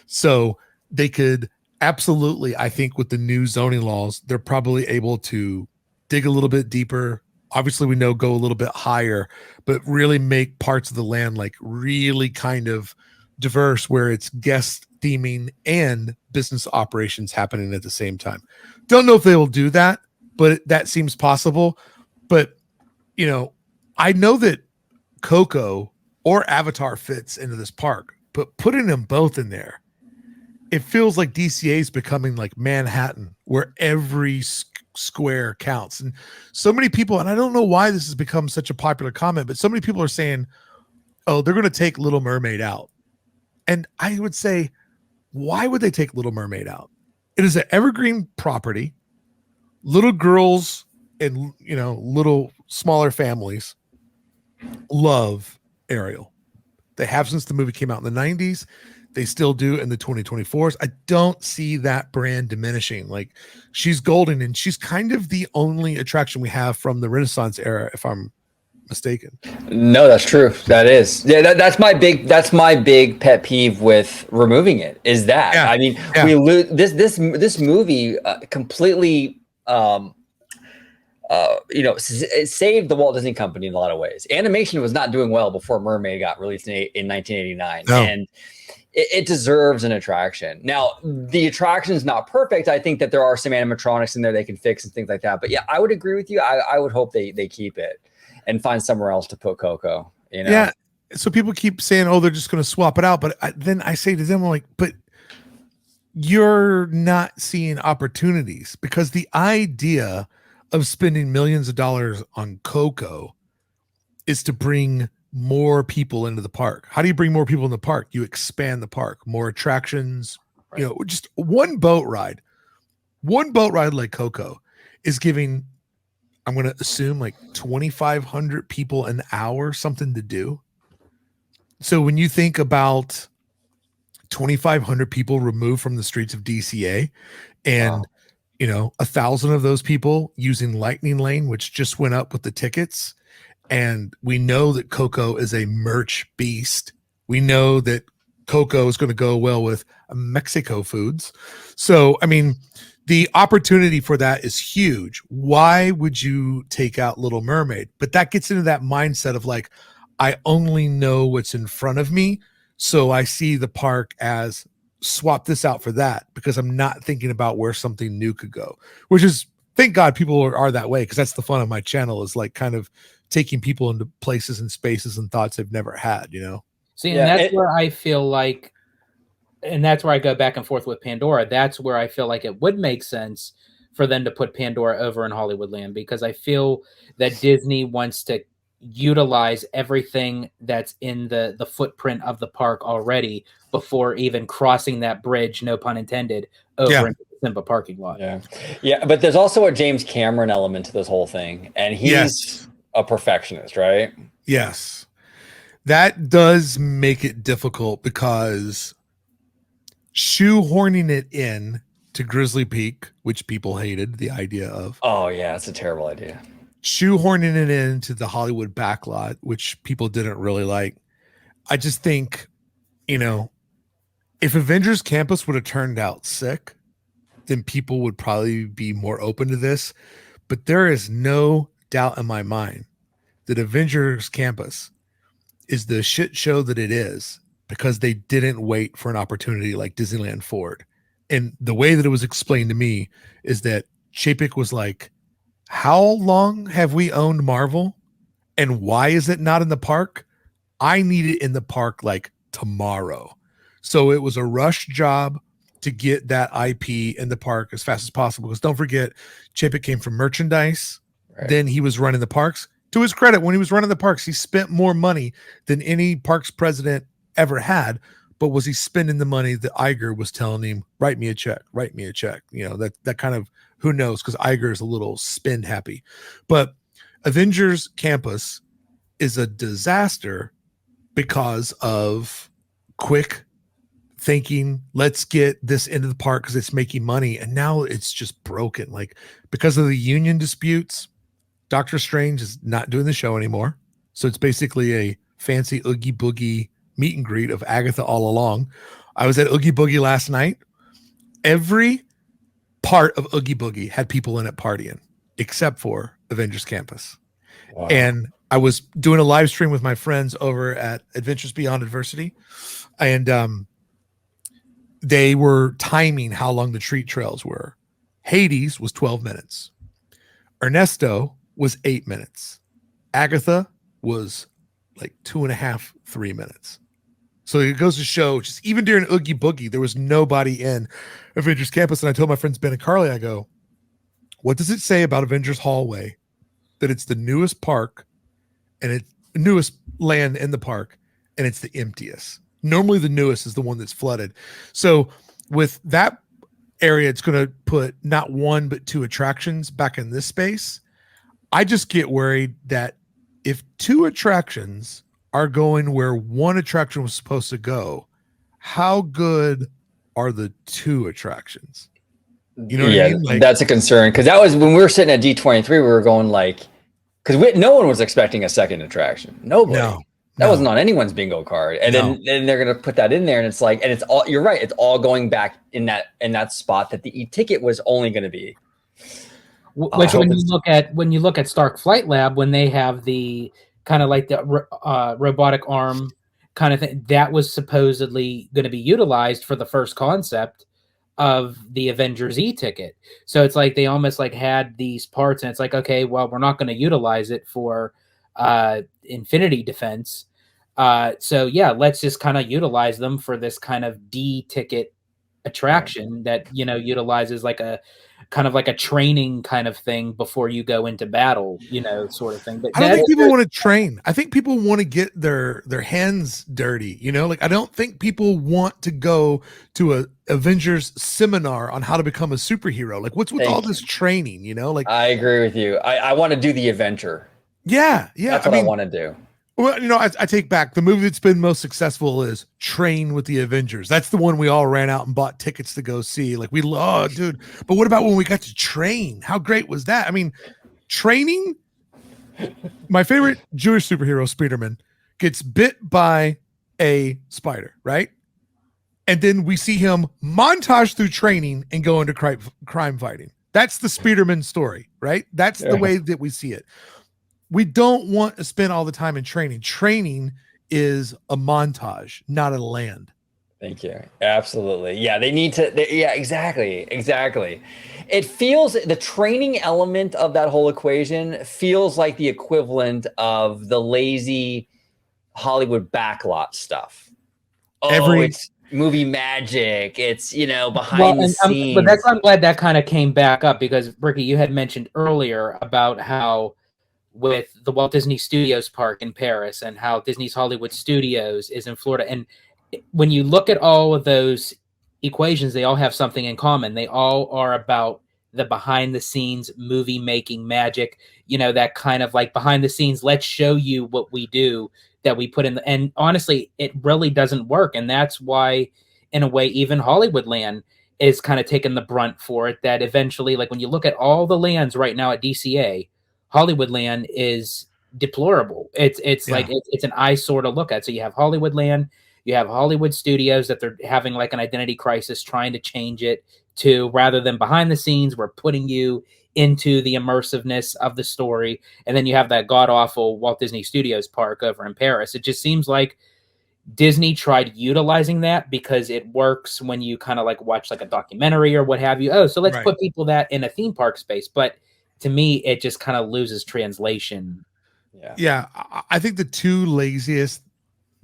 So they could absolutely, I think with the new zoning laws, they're probably able to dig a little bit deeper. Obviously, we know go a little bit higher, but really make parts of the land like really kind of diverse where it's guest theming and business operations happening at the same time. Don't know if they will do that, but that seems possible. But, I know that Coco or Avatar fits into this park, but putting them both in there, it feels like DCA is becoming like Manhattan, where every square counts. And so many people, and I don't know why this has become such a popular comment, but so many people are saying, oh, they're going to take Little Mermaid out. And I would say, why would they take Little Mermaid out? It is an evergreen property. Little girls and, little smaller families love Ariel. They have since the movie came out in the 90s. They still do in the 2024s. I don't see that brand diminishing. Like, she's golden, and she's kind of the only attraction we have from the Renaissance era, if I'm mistaken. No, that's true. That is. Yeah, that's my big pet peeve with removing it. Is that I mean, we lose this movie completely. It saved the Walt Disney Company in a lot of ways. Animation was not doing well before Mermaid got released in 1989, and it deserves an attraction. Now, the attraction is not perfect. I think that there are some animatronics in there they can fix and things like that. But yeah, I would agree with you. I would hope they keep it and find somewhere else to put Coco. Yeah. So people keep saying, "Oh, they're just going to swap it out," but then I say to them, like, "But you're not seeing opportunities, because the idea of spending millions of dollars on Coco is to bring more people into the park. How do you bring more people in the park? You expand the park, more attractions, just one boat ride. One boat ride like Coco is giving, I'm going to assume, like 2,500 people an hour something to do. So when you think about 2,500 people removed from the streets of DCA, and 1,000 of those people using Lightning Lane, which just went up with the tickets, and we know that Coco is a merch beast. We know that Coco is going to go well with Mexico foods. So, I mean, the opportunity for that is huge. Why would you take out Little Mermaid? But that gets into that mindset of like, I only know what's in front of me. So I see the park as swap this out for that, because I'm not thinking about where something new could go, which is, thank God people are that way, because that's the fun of my channel, is like kind of taking people into places and spaces and thoughts they've never had, See, and that's where I feel like, and that's where I go back and forth with Pandora. That's where I feel like it would make sense for them to put Pandora over in Hollywoodland, because I feel that Disney wants to utilize everything that's in the footprint of the park already before even crossing that bridge, no pun intended, over into the Simba parking lot. Yeah, but there's also a James Cameron element to this whole thing, and he's a perfectionist, right? Yes. That does make it difficult, because shoehorning it in to Grizzly Peak, which people hated the idea of. Oh yeah, it's a terrible idea. Shoehorning it into the Hollywood backlot, which people didn't really like. I just think, if Avengers Campus would have turned out sick, then people would probably be more open to this. But there is no doubt in my mind that Avengers Campus is the shit show that it is because they didn't wait for an opportunity like Disneyland Forward. And the way that it was explained to me is that Chapek was like, how long have we owned Marvel? And why is it not in the park? I need it in the park like tomorrow. So it was a rush job to get that IP in the park as fast as possible. Because don't forget, Chapek came from merchandise. Right. Then he was running the parks. To his credit, when he was running the parks, he spent more money than any parks president ever had. But was he spending the money that Iger was telling him, write me a check, write me a check? That kind of, who knows, because Iger is a little spend happy. But Avengers Campus is a disaster because of quick thinking, let's get this into the park because it's making money. And now it's just broken. Like, because of the union disputes, Doctor Strange is not doing the show anymore. So it's basically a fancy Oogie Boogie meet and greet of Agatha all along. I was at Oogie Boogie last night. Every part of Oogie Boogie had people in it partying, except for Avengers Campus. Wow. And I was doing a live stream with my friends over at Adventures Beyond Adversity. And they were timing how long the treat trails were. Hades was 12 minutes. Ernesto was 8 minutes. Agatha was like 2.5, 3 minutes. So it goes to show, just even during Oogie Boogie, there was nobody in Avengers Campus. And I told my friends Ben and Carly, I go, what does it say about Avengers Hallway that it's the newest park and it's newest land in the park and it's the emptiest? Normally the newest is the one that's flooded. So with that area, it's going to put not one but two attractions back in this space. I just get worried that if two attractions are going where one attraction was supposed to go, how good are the two attractions? You know what I mean? Like, that's a concern, because that was when we were sitting at D23, we were going like, because no one was expecting a second attraction. Nobody. That wasn't on anyone's bingo card. And then they're going to put that in there, and it's like, and it's all, you're right, it's all going back in that spot that the e-ticket was only going to be. Which when you look at Stark Flight Lab, when they have the kind of like the robotic arm kind of thing, that was supposedly going to be utilized for the first concept of the Avengers e-ticket. So it's like they almost like had these parts, and it's like, okay, well, we're not going to utilize it for Infinity Defense. So yeah, let's just kind of utilize them for this kind of D-ticket attraction that, utilizes like a kind of like a training kind of thing before you go into battle, sort of thing. But I don't think people want to train. I think people want to get their hands dirty, like I don't think people want to go to a Avengers seminar on how to become a superhero. Like what's with all this training, like I agree with you. I want to do the adventure. Yeah. That's what I want to do. Well, I take back the movie that's been most successful is Train with the Avengers. That's the one we all ran out and bought tickets to go see. Like we love, dude. But what about when we got to train? How great was that? I mean, training. My favorite Jewish superhero, Spider-Man, gets bit by a spider, right? And then we see him montage through training and go into crime fighting. That's the Spider-Man story, right? That's the way that we see it. We don't want to spend all the time in training. Training is a montage, not a land. Thank you. Absolutely. Yeah, they need to. Yeah, exactly. It feels the training element of that whole equation feels like the equivalent of the lazy Hollywood backlot stuff. It's movie magic. It's behind the scenes. But I'm glad that kind of came back up because Ricky, you had mentioned earlier about how with the Walt Disney Studios Park in Paris and how Disney's Hollywood Studios is in Florida. And when you look at all of those equations, they all have something in common. They all are about the behind the scenes movie making magic, that kind of like behind the scenes, let's show you what we do that we put in. And honestly, it really doesn't work. And that's why, in a way, even Hollywoodland is kind of taking the brunt for it, that eventually, like when you look at all the lands right now at DCA, Hollywoodland is deplorable. It's like it's an eyesore to look at. So you have Hollywoodland, you have Hollywood Studios that they're having like an identity crisis, trying to change it to rather than behind the scenes, we're putting you into the immersiveness of the story. And then you have that god awful Walt Disney Studios Park over in Paris. It just seems like Disney tried utilizing that because it works when you kind of like watch like a documentary or what have you. Oh, so let's put people that in a theme park space. But to me, it just kind of loses translation. Yeah. I think the two laziest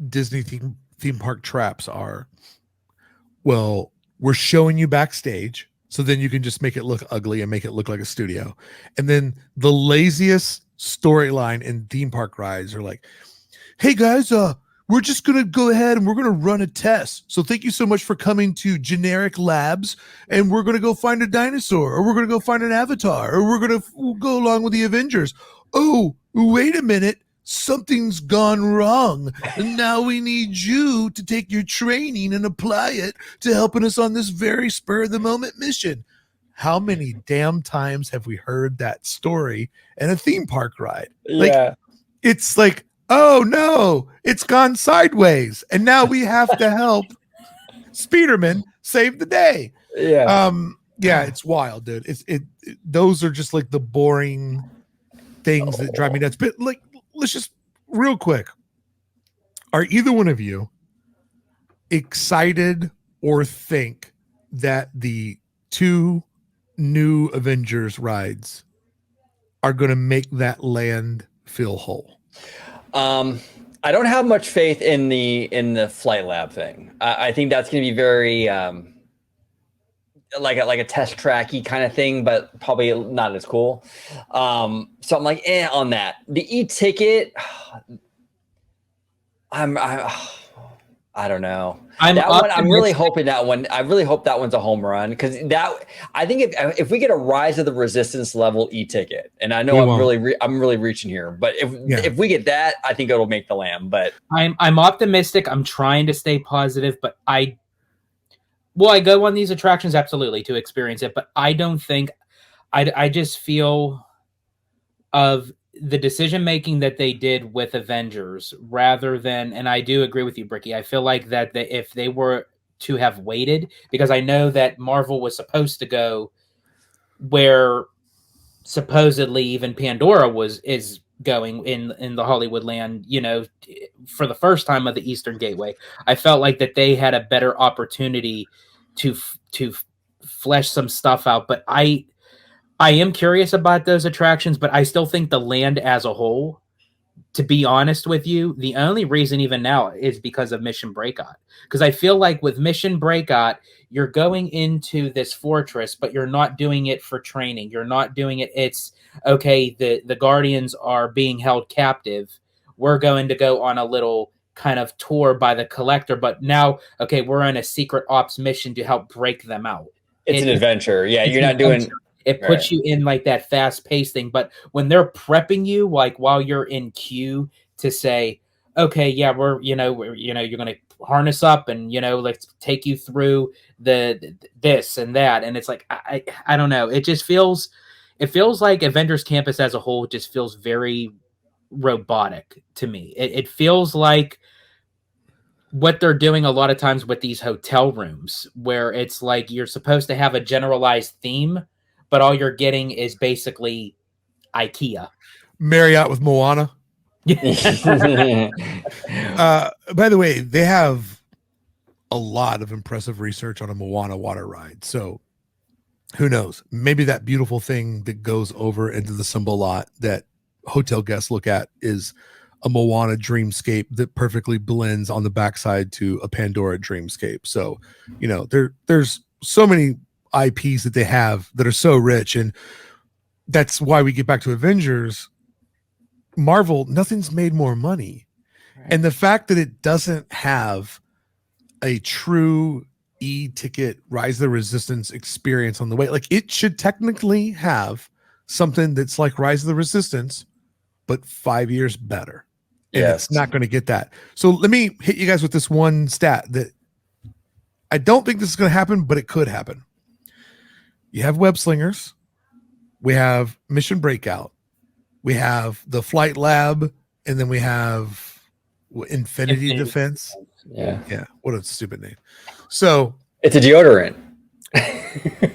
Disney theme park traps are, well, we're showing you backstage, so then you can just make it look ugly and make it look like a studio. And then the laziest storyline in theme park rides are like, hey guys, we're just going to go ahead and we're going to run a test. So thank you so much for coming to Generic Labs, and we're going to go find a dinosaur, or we're going to go find an avatar, or we're going to go along with the Avengers. Oh, wait a minute. Something's gone wrong. And now we need you to take your training and apply it to helping us on this very spur of the moment mission. How many damn times have we heard that story in a theme park ride? It's like, oh no, it's gone sideways, and now we have to help Spider-Man save the day. It's wild, dude. Those are just like the boring things that drive me nuts. But like, let's just real quick, are either one of you excited or think that the two new Avengers rides are going to make that land feel whole? I don't have much faith in the flight lab thing. I think that's going to be very like a test tracky kind of thing, but probably not as cool. So I'm like, on that. The e-ticket, I don't know. I'm really hoping that one. I really hope that one's a home run, because I think if we get a Rise of the Resistance level e-ticket, and I know I'm really reaching here, but if we get that, I think it'll make the land. But I'm optimistic. I'm trying to stay positive, but I go on these attractions absolutely to experience it, but I don't think I just feel of the decision making that they did with Avengers rather than, and I do agree with you, Bricky. I feel like that if they were to have waited, because I know that Marvel was supposed to go where supposedly even Pandora is going in the Hollywoodland, for the first time of the Eastern Gateway. I felt like that they had a better opportunity to flesh some stuff out, but I am curious about those attractions, but I still think the land as a whole to be honest with you, the only reason even now is because of Mission Breakout. Because I feel like with Mission Breakout, you're going into this fortress, but you're not doing it for training. You're not doing it. It's okay. The Guardians are being held captive. We're going to go on a little kind of tour by the Collector, but now, okay, we're on a secret ops mission to help break them out. It's an adventure. Yeah, you're not doing. It puts you in like that fast paced thing, but when they're prepping you, like while you're in queue to say, okay, yeah, you're going to harness up and let's take you through the this and that, and it's like I don't know. It feels like Avengers Campus as a whole just feels very robotic to me. It feels like what they're doing a lot of times with these hotel rooms, where it's like you're supposed to have a generalized theme, but all you're getting is basically IKEA. Marriott with Moana. By the way, they have a lot of impressive research on a Moana water ride. So who knows? Maybe that beautiful thing that goes over into the Simba Lot that hotel guests look at is a Moana dreamscape that perfectly blends on the backside to a Pandora dreamscape. So, there's so many IPs that they have that are so rich, and that's why we get back to Avengers. Marvel, nothing's made more money. Right. And the fact that it doesn't have a true e-ticket Rise of the Resistance experience on the way, like it should technically have something that's like Rise of the Resistance, but 5 years better. And it's not going to get that. So let me hit you guys with this one stat that I don't think this is going to happen, but it could happen. You have Web Slingers. We have Mission Breakout. We have the Flight Lab. And then we have Infinity Defense. Yeah. Yeah. What a stupid name. So it's a deodorant.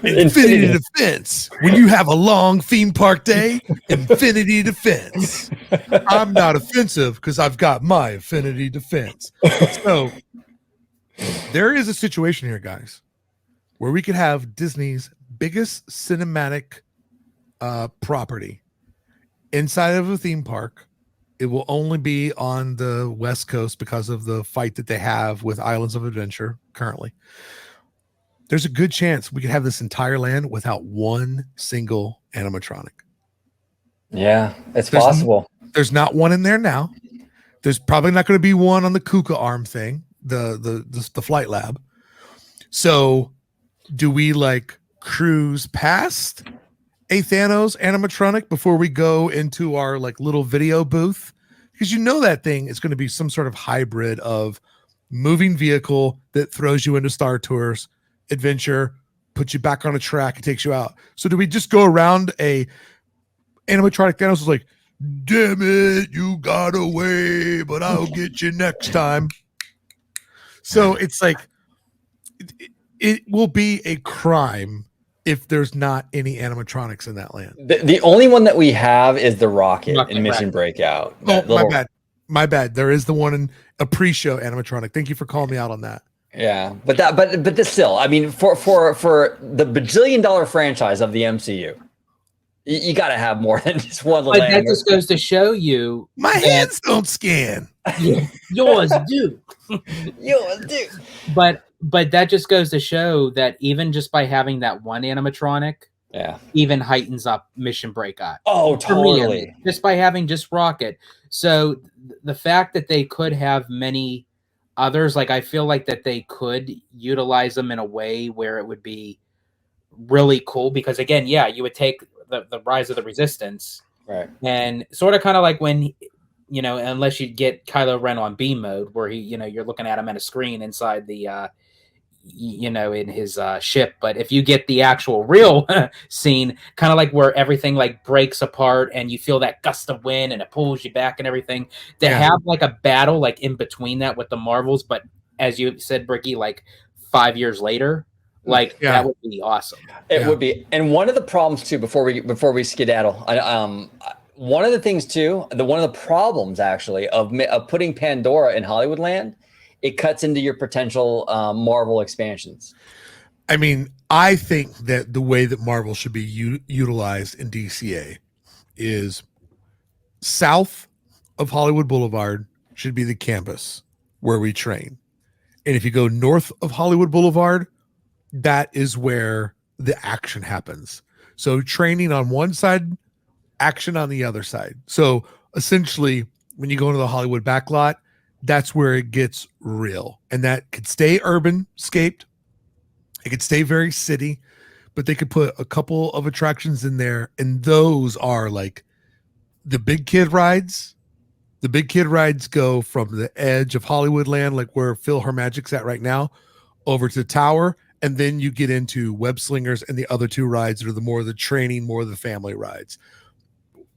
Infinity Defense. When you have a long theme park day, Infinity Defense. I'm not offensive because I've got my Infinity Defense. So there is a situation here, guys, where we could have Disney's biggest cinematic property inside of a theme park. It will only be on the West Coast because of the fight that they have with Islands of Adventure currently. There's a good chance we could have this entire land without one single animatronic. Yeah, it's possible. There's not one in there now. There's probably not going to be one on the KUKA arm thing, the Flight Lab. So do we like cruise past a Thanos animatronic before we go into our like little video booth? Because that thing is going to be some sort of hybrid of moving vehicle that throws you into Star Tours adventure, puts you back on a track, and takes you out. So do we just go around a animatronic Thanos is like, damn it, you got away, but I'll get you next time. So it's like it will be a crime if there's not any animatronics in that land. The only one that we have is the rocket in Mission Breakout. Oh, my bad. There is the one in a pre-show animatronic. Thank you for calling me out on that. Yeah, but this still, I mean, for the bajillion-dollar franchise of the MCU, you got to have more than just one. But that just goes to show you my hands don't scan. Yours do. Yours do. But that just goes to show that even just by having that one animatronic, even heightens up Mission Breakout. Oh, totally. Me, just by having just Rocket. So the fact that they could have many others, like I feel like that they could utilize them in a way where it would be really cool, because again, you would take the Rise of the Resistance, right, and sort of kind of like when unless you get Kylo Ren on beam mode, where he you're looking at him at a screen inside the in his ship. But if you get the actual real scene, kind of like where everything like breaks apart and you feel that gust of wind and it pulls you back and everything, to have like a battle like in between that with the Marvels, but as you said, Bricky, like 5 years later, like that would be awesome. It would be. And one of the problems too, before we skedaddle, one of the things too, one of the problems actually of putting Pandora in Hollywoodland, it cuts into your potential Marvel expansions. I mean, I think that the way that Marvel should be utilized in DCA is south of Hollywood Boulevard should be the campus where we train. And if you go north of Hollywood Boulevard, that is where the action happens. So training on one side, action on the other side. So essentially, when you go into the Hollywood backlot, that's where it gets real. And that could stay urban scaped. It could stay very city, but they could put a couple of attractions in there. And those are like the big kid rides. The big kid rides go from the edge of Hollywood land, like where Phil Her Magic's at right now, over to the tower. And then you get into Web Slingers and the other two rides that are the more of the training, more of the family rides.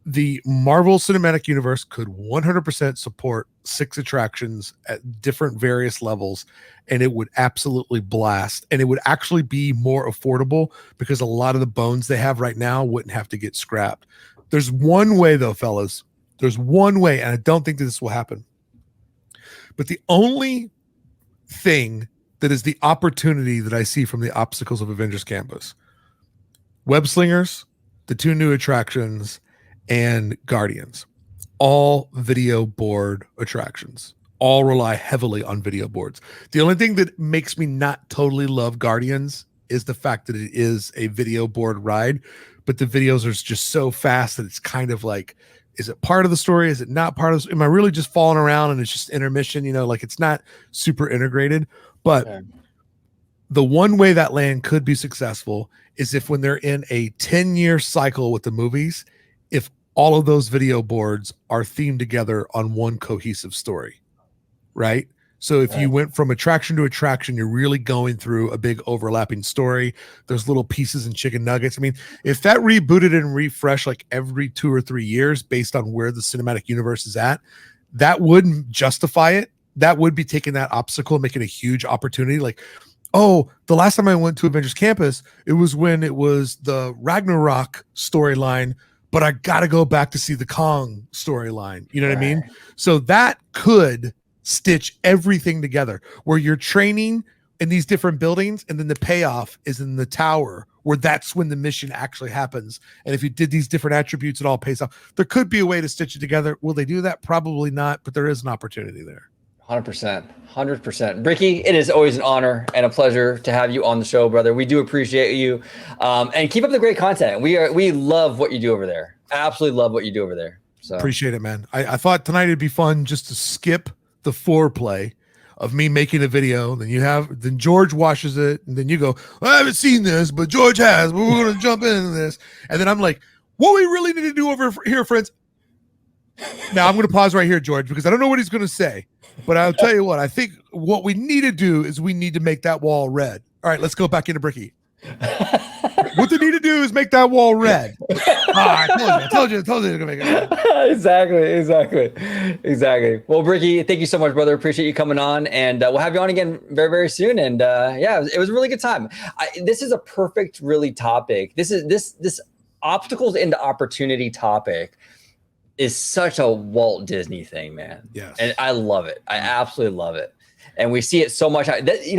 The Marvel Cinematic Universe could 100% support 6 attractions at different various levels, and it would absolutely blast. And it would actually be more affordable because a lot of the bones they have right now wouldn't have to get scrapped. There's one way, though, fellas. There's one way, and I don't think that this will happen. But the only thing that is the opportunity that I see from the obstacles of Avengers Campus, Web Slingers, the 2 new attractions, and Guardians, all video board attractions, all rely heavily on video boards. The only thing that makes me not totally love Guardians is the fact that it is a video board ride, but the videos are just so fast that it's kind of like, is it part of the story? Is it not part of the, am I really just falling around and it's just intermission? You know, like it's not super integrated. But Okay. The one way that land could be successful is if when they're in a 10-year cycle with the movies, if all of those video boards are themed together on one cohesive story, right? So if you went from attraction to attraction, you're really going through a big overlapping story. There's little pieces and chicken nuggets. I mean, if that rebooted and refreshed like every 2 or 3 years based on where the cinematic universe is at, that wouldn't justify it. That would be taking that obstacle, making a huge opportunity. Like, oh, the last time I went to Avengers Campus, it was when it was the Ragnarok storyline, but I got to go back to see the Kong storyline. You know what I mean? So that could stitch everything together where you're training in these different buildings and then the payoff is in the tower where that's when the mission actually happens. And if you did these different attributes, it all pays off. There could be a way to stitch it together. Will they do that? Probably not, but there is an opportunity there. 100%. 100%. Bricky, it is always an honor and a pleasure to have you on the show, brother. We do appreciate you. And keep up the great content. We love what you do over there. Absolutely love what you do over there. So appreciate it, man. I thought tonight it'd be fun just to skip the foreplay of me making a video. Then George watches it, and then you go, I haven't seen this, but George has, but we're gonna jump into this. And then I'm like, what we really need to do over here, friends. Now I'm gonna pause right here, George, because I don't know what he's gonna say. But I'll tell you what, I think what we need to do is we need to make that wall red. All right, let's go back into Bricky. What they need to do is make that wall red. I told you they're gonna make it red. Exactly. Well, Bricky, thank you so much, brother. Appreciate you coming on, and we'll have you on again very, very soon. And yeah, it was a really good time. This is a perfect, really topic. This obstacles into opportunity topic is such a Walt Disney thing, man. Yes. And I love it. I absolutely love it. And we see it so much.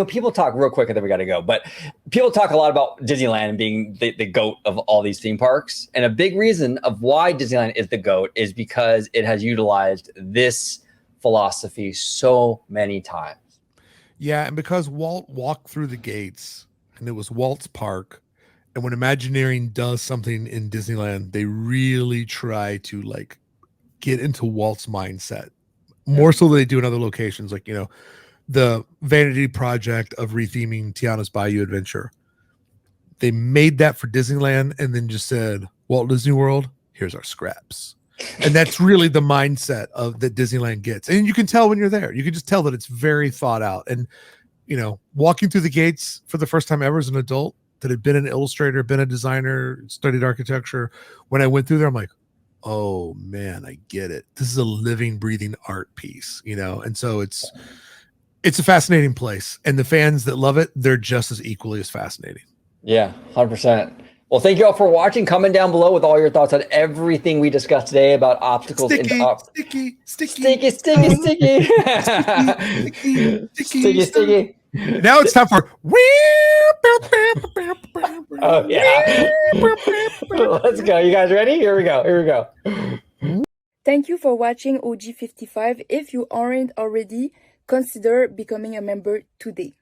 People talk real quick and then we got to go, but people talk a lot about Disneyland being the GOAT of all these theme parks. And a big reason of why Disneyland is the GOAT is because it has utilized this philosophy so many times. Yeah. And because Walt walked through the gates and it was Walt's park. And when Imagineering does something in Disneyland, they really try to like get into Walt's mindset more so than they do in other locations. Like, the vanity project of retheming Tiana's Bayou Adventure. They made that for Disneyland and then just said, Walt Disney World, here's our scraps. And that's really the mindset of that Disneyland gets. And you can tell when you're there. You can just tell that it's very thought out. And, walking through the gates for the first time ever as an adult that had been an illustrator, been a designer, studied architecture. When I went through there, I'm like, oh man, I get it. This is a living, breathing art piece, And so it's a fascinating place, and the fans that love it, they're just as equally as fascinating. Yeah, 100%. Well, thank you all for watching. Comment down below with all your thoughts on everything we discussed today about obstacles. Sticky. Now it's time for. Oh yeah. Let's go. You guys ready? Here we go. Thank you for watching OG55. If you aren't already, consider becoming a member today.